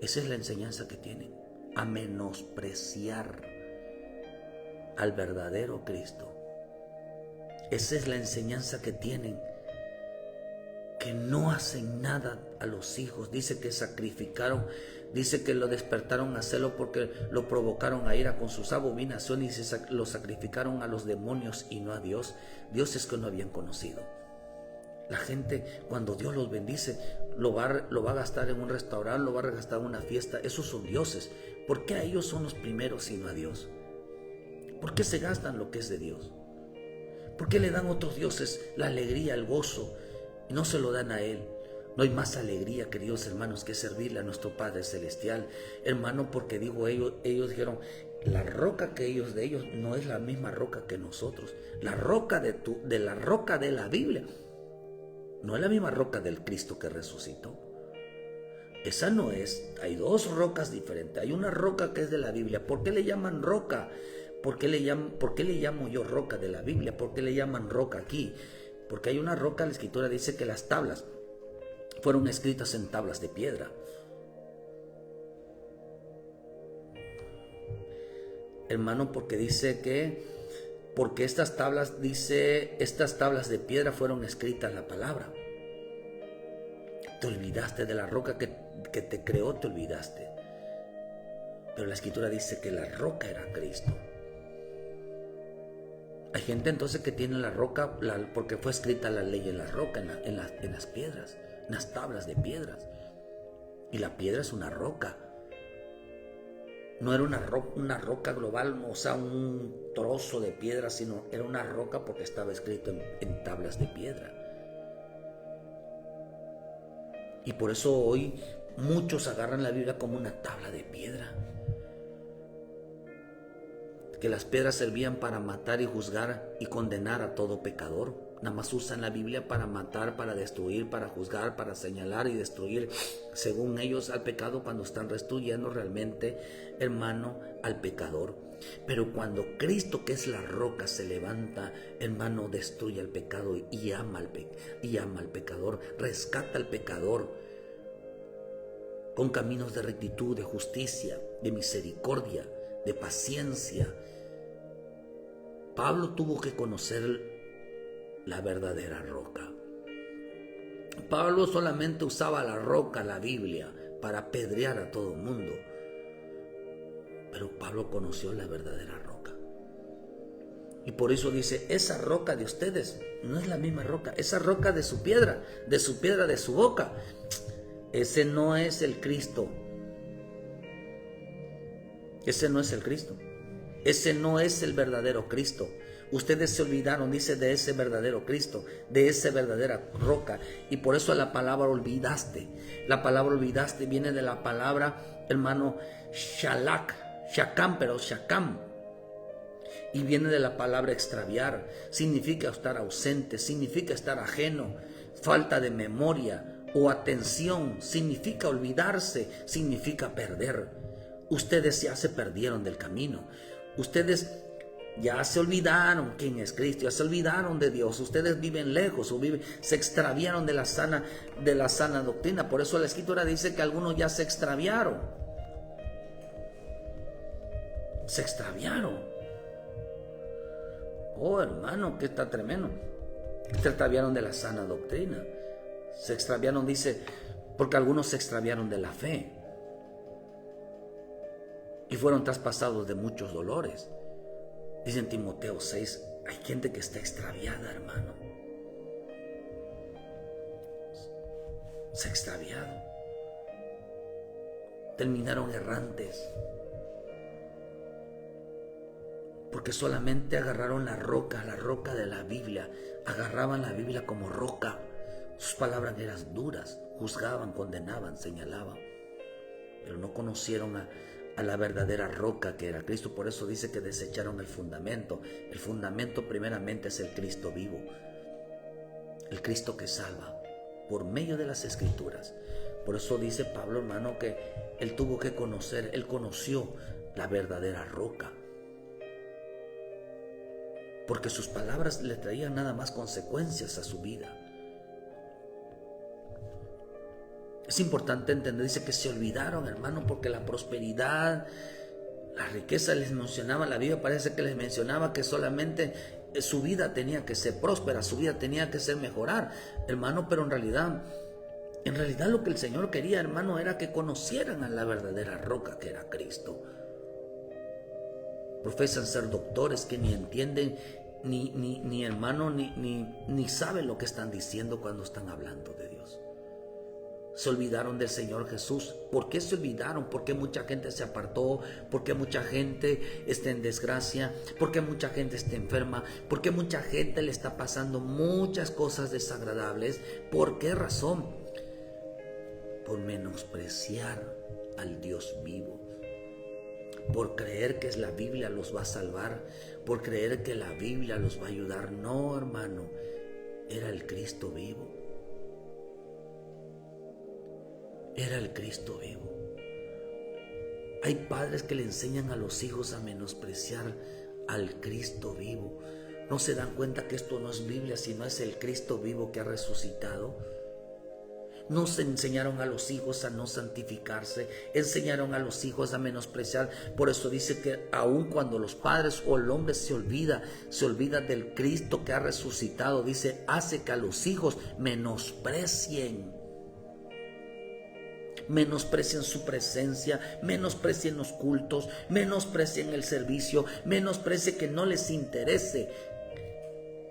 Esa es la enseñanza que tienen, a menospreciar al verdadero Cristo. Esa es la enseñanza que tienen, que no hacen nada a los hijos. Dice que sacrificaron, dice que lo despertaron a hacerlo porque lo provocaron a ira con sus abominaciones y lo sacrificaron a los demonios y no a Dios. Dioses que no habían conocido. La gente, cuando Dios los bendice, lo va a gastar en un restaurante, lo va a gastar en una fiesta. Esos son dioses. ¿Por qué a ellos son los primeros y no a Dios? ¿Por qué se gastan lo que es de Dios? ¿Por qué le dan a otros dioses la alegría, el gozo, y no se lo dan a Él? No hay más alegría, queridos hermanos, que servirle a nuestro Padre Celestial. Hermano, porque digo, ellos dijeron, la roca que de ellos no es la misma roca que nosotros. La roca de la roca de la Biblia no es la misma roca del Cristo que resucitó. Esa no es. Hay dos rocas diferentes. Hay una roca que es de la Biblia. ¿Por qué le llaman roca? ¿Por qué le llamo yo roca de la Biblia? ¿Por qué le llaman roca aquí? Porque hay una roca, la Escritura dice que las tablas fueron escritas en tablas de piedra. Hermano, porque dice que, porque estas tablas de piedra fueron escritas la palabra. Te olvidaste de la roca que te creó, te olvidaste. Pero la Escritura dice que la roca era Cristo. Hay gente entonces que tiene la roca porque fue escrita la ley en la roca, en las piedras, en las tablas de piedras. Y la piedra es una roca. No era una roca global, o sea, un trozo de piedra, sino era una roca porque estaba escrito en tablas de piedra. Y por eso hoy muchos agarran la Biblia como una tabla de piedra. Que las piedras servían para matar y juzgar y condenar a todo pecador. Nada más usan la Biblia para matar, para destruir, para juzgar, para señalar y destruir, según ellos, al pecado, cuando están destruyendo realmente, hermano, al pecador. Pero cuando Cristo, que es la roca, se levanta, hermano, destruye al pecado y ama al pecador, rescata al pecador con caminos de rectitud, de justicia, de misericordia, de paciencia. Pablo tuvo que conocer la verdadera roca. Pablo solamente usaba la roca, la Biblia, para apedrear a todo el mundo. Pero Pablo conoció la verdadera roca. Y por eso dice, esa roca de ustedes no es la misma roca. Esa roca de su piedra, de su boca. Ese no es el Cristo. Ese no es el Cristo. Ese no es el verdadero Cristo. Ustedes se olvidaron, dice, de ese verdadero Cristo, de esa verdadera roca. Y por eso la palabra olvidaste. La palabra olvidaste viene de la palabra, hermano, shakam, y viene de la palabra extraviar. Significa estar ausente, significa estar ajeno, falta de memoria o atención. Significa olvidarse, significa perder. Ustedes ya se perdieron del camino. Ustedes Ya se olvidaron quién es Cristo, ya se olvidaron de Dios. Ustedes viven lejos o se extraviaron de la sana doctrina. Por eso la Escritura dice que algunos ya se extraviaron. Se extraviaron. Oh, hermano, que está tremendo. Se extraviaron de la sana doctrina. Se extraviaron, dice, porque algunos se extraviaron de la fe. Y fueron traspasados de muchos dolores. Dice en Timoteo 6, hay gente que está extraviada, hermano. Se ha extraviado. Terminaron errantes. Porque solamente agarraron la roca de la Biblia. Agarraban la Biblia como roca. Sus palabras eran duras. Juzgaban, condenaban, señalaban. Pero no conocieron a la verdadera roca que era Cristo. Por eso dice que desecharon el fundamento. El fundamento primeramente es el Cristo vivo. El Cristo que salva por medio de las Escrituras. Por eso dice Pablo, hermano, que él tuvo que conocer, él conoció la verdadera roca. Porque sus palabras le traían nada más consecuencias a su vida. Es importante entender, dice que se olvidaron, hermano, porque la prosperidad, la riqueza les mencionaba, la Biblia parece que les mencionaba que solamente su vida tenía que ser próspera, su vida tenía que ser mejorar, hermano, pero en realidad lo que el Señor quería, hermano, era que conocieran a la verdadera roca que era Cristo. Profesan ser doctores que ni entienden, ni hermano, ni saben lo que están diciendo cuando están hablando de Dios. Se olvidaron del Señor Jesús. ¿Por qué se olvidaron? ¿Por qué mucha gente se apartó? ¿Por qué mucha gente está en desgracia? ¿Por qué mucha gente está enferma? ¿Por qué mucha gente le está pasando muchas cosas desagradables? ¿Por qué razón? Por menospreciar al Dios vivo. Por creer que la Biblia los va a salvar. Por creer que la Biblia los va a ayudar. No, hermano. Era el Cristo vivo. Era el Cristo vivo. Hay padres que le enseñan a los hijos a menospreciar al Cristo vivo. ¿No se dan cuenta que esto no es Biblia, sino es el Cristo vivo que ha resucitado? No se enseñaron a los hijos a no santificarse, enseñaron a los hijos a menospreciar. Por eso dice que aun cuando los padres o el hombre se olvida del Cristo que ha resucitado, dice, hace que a los hijos menosprecien su presencia, menosprecien los cultos, menosprecien el servicio, menosprecien que no les interese.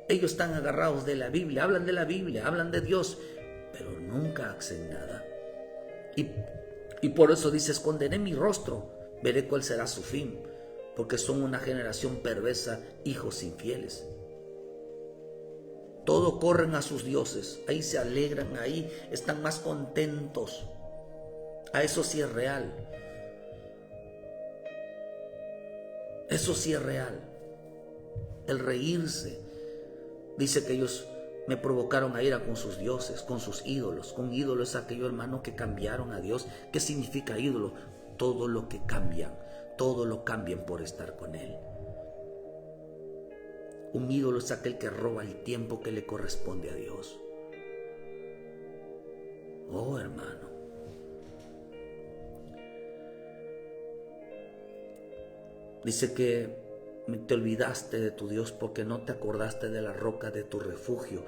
Ellos están agarrados de la Biblia, hablan de Dios, pero nunca hacen nada. Y por eso dice, esconderé mi rostro, veré cuál será su fin, porque son una generación perversa, hijos infieles. Todo corren a sus dioses, ahí se alegran, ahí están más contentos. Eso sí es real. Eso sí es real. El reírse. Dice que ellos me provocaron a ira con sus dioses, con sus ídolos. Con ídolos es aquello, hermano, que cambiaron a Dios. ¿Qué significa ídolo? Todo lo que cambian. Todo lo cambian por estar con Él. Un ídolo es aquel que roba el tiempo que le corresponde a Dios. Oh, hermano. Dice que te olvidaste de tu Dios porque no te acordaste de la roca de tu refugio.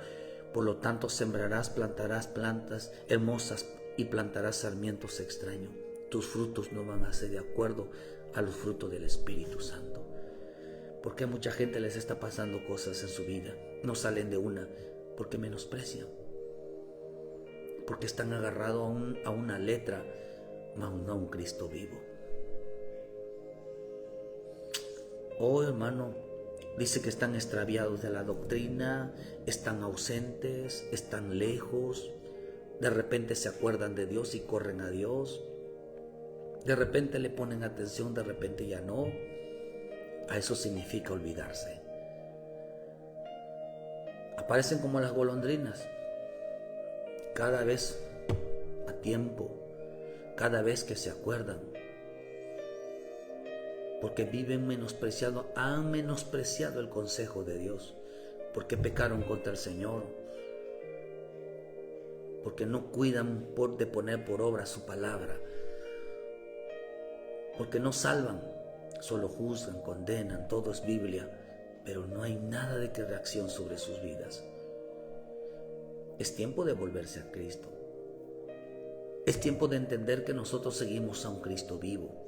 Por lo tanto, sembrarás, plantarás plantas hermosas y plantarás sarmientos extraños. Tus frutos no van a ser de acuerdo a los frutos del Espíritu Santo. Porque a mucha gente les está pasando cosas en su vida. No salen de una porque menosprecian. Porque están agarrados a una letra, no a un Cristo vivo. Oh, hermano, dice que están extraviados de la doctrina, están ausentes, están lejos. De repente se acuerdan de Dios y corren a Dios. De repente le ponen atención, de repente ya no. A eso significa olvidarse. Aparecen como las golondrinas, cada vez a tiempo, cada vez que se acuerdan. porque han menospreciado el consejo de Dios, porque pecaron contra el Señor, porque no cuidan de poner por obra su palabra, porque no salvan, solo juzgan, condenan, todo es Biblia, pero no hay nada de reacción sobre sus vidas. Es tiempo de volverse a Cristo. Es tiempo de entender que nosotros seguimos a un Cristo vivo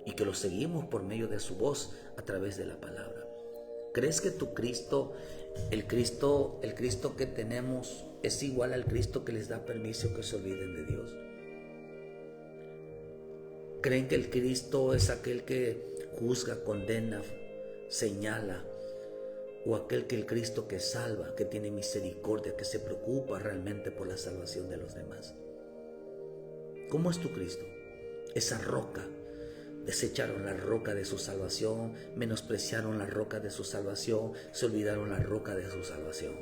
y que lo seguimos por medio de su voz a través de la palabra. ¿Crees que tu Cristo, el Cristo que tenemos, es igual al Cristo que les da permiso que se olviden de Dios? ¿Creen que el Cristo es aquel que juzga, condena, señala, o aquel que el Cristo que salva, que tiene misericordia, que se preocupa realmente por la salvación de los demás? ¿Cómo es tu Cristo? Esa roca. Desecharon la roca de su salvación, menospreciaron la roca de su salvación, se olvidaron la roca de su salvación.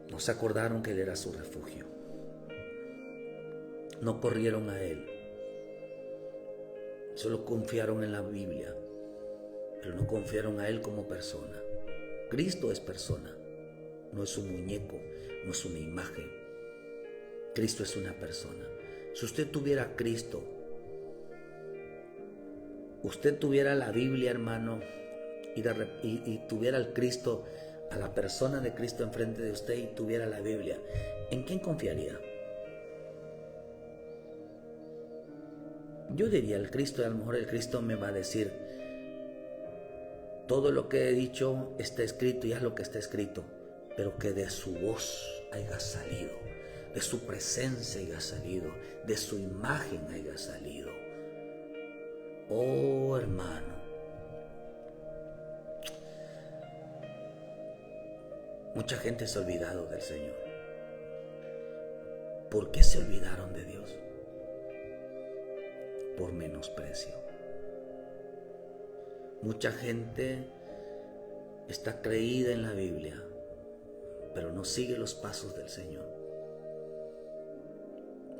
No se acordaron que Él era su refugio. No corrieron a Él. Solo confiaron en la Biblia, pero no confiaron a Él como persona. Cristo es persona, no es un muñeco, no es una imagen. Cristo es una persona. Si usted tuviera a Cristo, usted tuviera la Biblia, hermano, y tuviera al Cristo, a la persona de Cristo enfrente de usted, y tuviera la Biblia, ¿en quién confiaría? Yo diría el Cristo, y a lo mejor el Cristo me va a decir: todo lo que he dicho está escrito y haz lo que está escrito, pero que de su voz haya salido, de su presencia haya salido, de su imagen haya salido. Oh, hermano, mucha gente se ha olvidado del Señor. ¿Por qué se olvidaron de Dios? Por menosprecio. Mucha gente está creída en la Biblia, pero no sigue los pasos del Señor.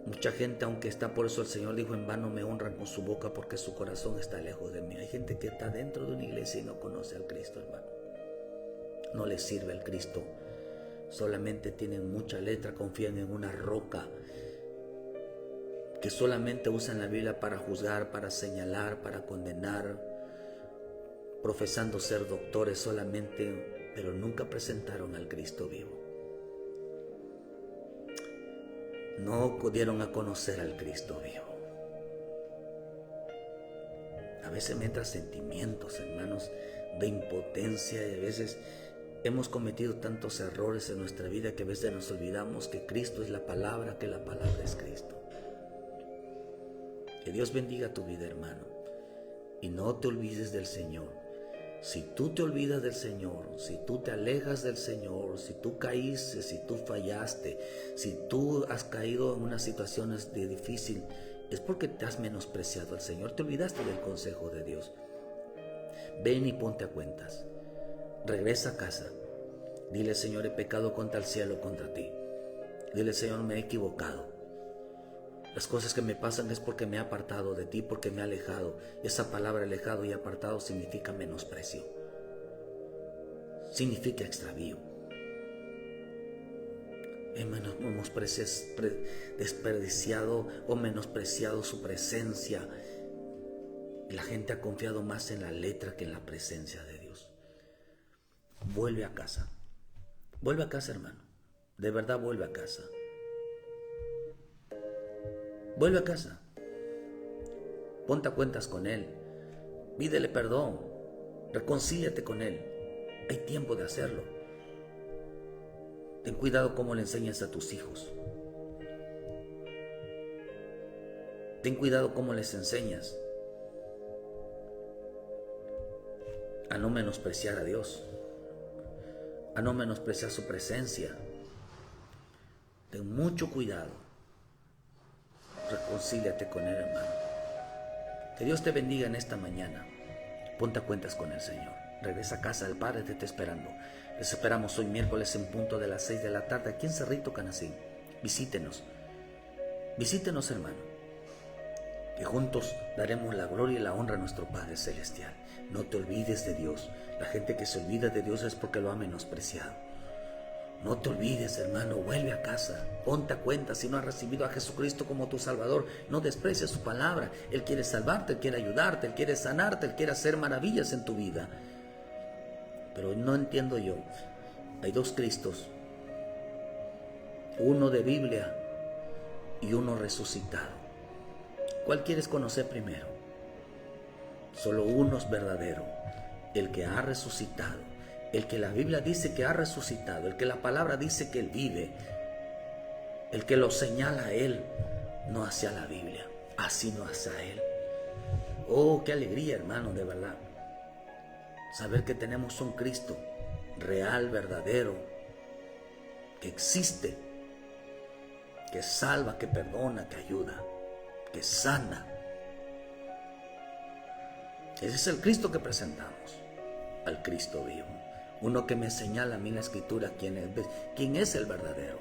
Mucha gente, aunque está, por eso el Señor dijo: en vano me honran con su boca, porque su corazón está lejos de mí. Hay gente que está dentro de una iglesia y no conoce al Cristo, hermano. No les sirve el Cristo. Solamente tienen mucha letra, confían en una roca, que solamente usan la Biblia para juzgar, para señalar, para condenar, profesando ser doctores solamente, pero nunca presentaron al Cristo vivo. No dieron a conocer al Cristo vivo. A veces me entran sentimientos, hermanos, de impotencia, y a veces hemos cometido tantos errores en nuestra vida que a veces nos olvidamos que Cristo es la palabra, que la palabra es Cristo. Que Dios bendiga tu vida, hermano, y no te olvides del Señor. Si tú te olvidas del Señor, si tú te alejas del Señor, si tú caíste, si tú fallaste, si tú has caído en unas situaciones de difícil, es porque te has menospreciado al Señor, te olvidaste del consejo de Dios. Ven y ponte a cuentas. Regresa a casa. Dile: Señor, he pecado contra el cielo, contra ti. Dile: Señor, me he equivocado. Las cosas que me pasan es porque me he apartado de ti, porque me he alejado. Y esa palabra alejado y apartado significa menosprecio. Significa extravío. Hemos desperdiciado o menospreciado su presencia. Y la gente ha confiado más en la letra que en la presencia de Dios. Vuelve a casa. Vuelve a casa, hermano. De verdad, vuelve a casa. Vuelve a casa. Ponte a cuentas con Él. Pídele perdón. Reconcíliate con Él. Hay tiempo de hacerlo. Ten cuidado cómo le enseñas a tus hijos. Ten cuidado cómo les enseñas a no menospreciar a Dios, a no menospreciar su presencia. Ten mucho cuidado. Reconcíliate con Él, hermano. Que Dios te bendiga en esta mañana. Ponte a cuentas con el Señor. Regresa a casa, el Padre te está esperando. Les esperamos hoy miércoles en punto de las 6 de la tarde aquí en Cerrito, Canacín. Visítenos. Visítenos, hermano. y juntos daremos la gloria y la honra a nuestro Padre Celestial. No te olvides de Dios. La gente que se olvida de Dios es porque lo ha menospreciado. No te olvides, hermano, vuelve a casa, ponte a cuenta. Si no has recibido a Jesucristo como tu Salvador, no desprecies su palabra. Él quiere salvarte, Él quiere ayudarte, Él quiere sanarte, Él quiere hacer maravillas en tu vida. Pero no entiendo yo, hay dos Cristos, uno de Biblia y uno resucitado. ¿Cuál quieres conocer primero? Solo uno es verdadero, el que ha resucitado. El que la Biblia dice que ha resucitado, el que la palabra dice que Él vive, el que lo señala a Él, no hacia la Biblia, sino hacia Él. Oh, qué alegría, hermano, de verdad. Saber que tenemos un Cristo real, verdadero, que existe, que salva, que perdona, que ayuda, que sana. Ese es el Cristo que presentamos, al Cristo vivo. Uno que me señala a mí en la Escritura quién es el verdadero.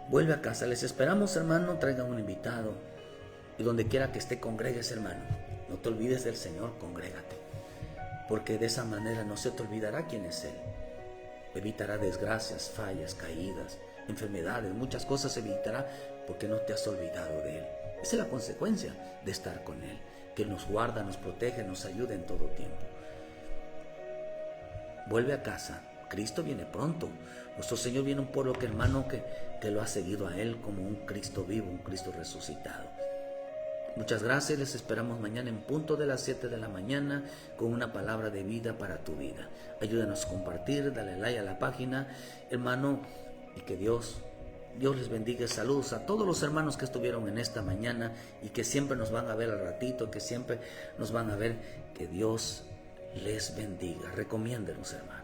Vuelve a casa, les esperamos, hermano, traigan un invitado. Y donde quiera que esté, congréguese, hermano. No te olvides del Señor, congrégate. Porque de esa manera no se te olvidará quién es Él. Evitará desgracias, fallas, caídas, enfermedades, muchas cosas evitará porque no te has olvidado de Él. Esa es la consecuencia de estar con Él, que nos guarda, nos protege, nos ayuda en todo tiempo. Vuelve a casa, Cristo viene pronto. Nuestro Señor viene un pueblo que, hermano, que lo ha seguido a Él como un Cristo vivo, un Cristo resucitado. Muchas gracias, les esperamos mañana en punto de las 7 de la mañana con una palabra de vida para tu vida. Ayúdanos a compartir, dale like a la página, hermano, y que Dios les bendiga. Saludos a todos los hermanos que estuvieron en esta mañana y que siempre nos van a ver al ratito, que siempre nos van a ver. Que Dios les bendiga. Recomiéndenos, hermano.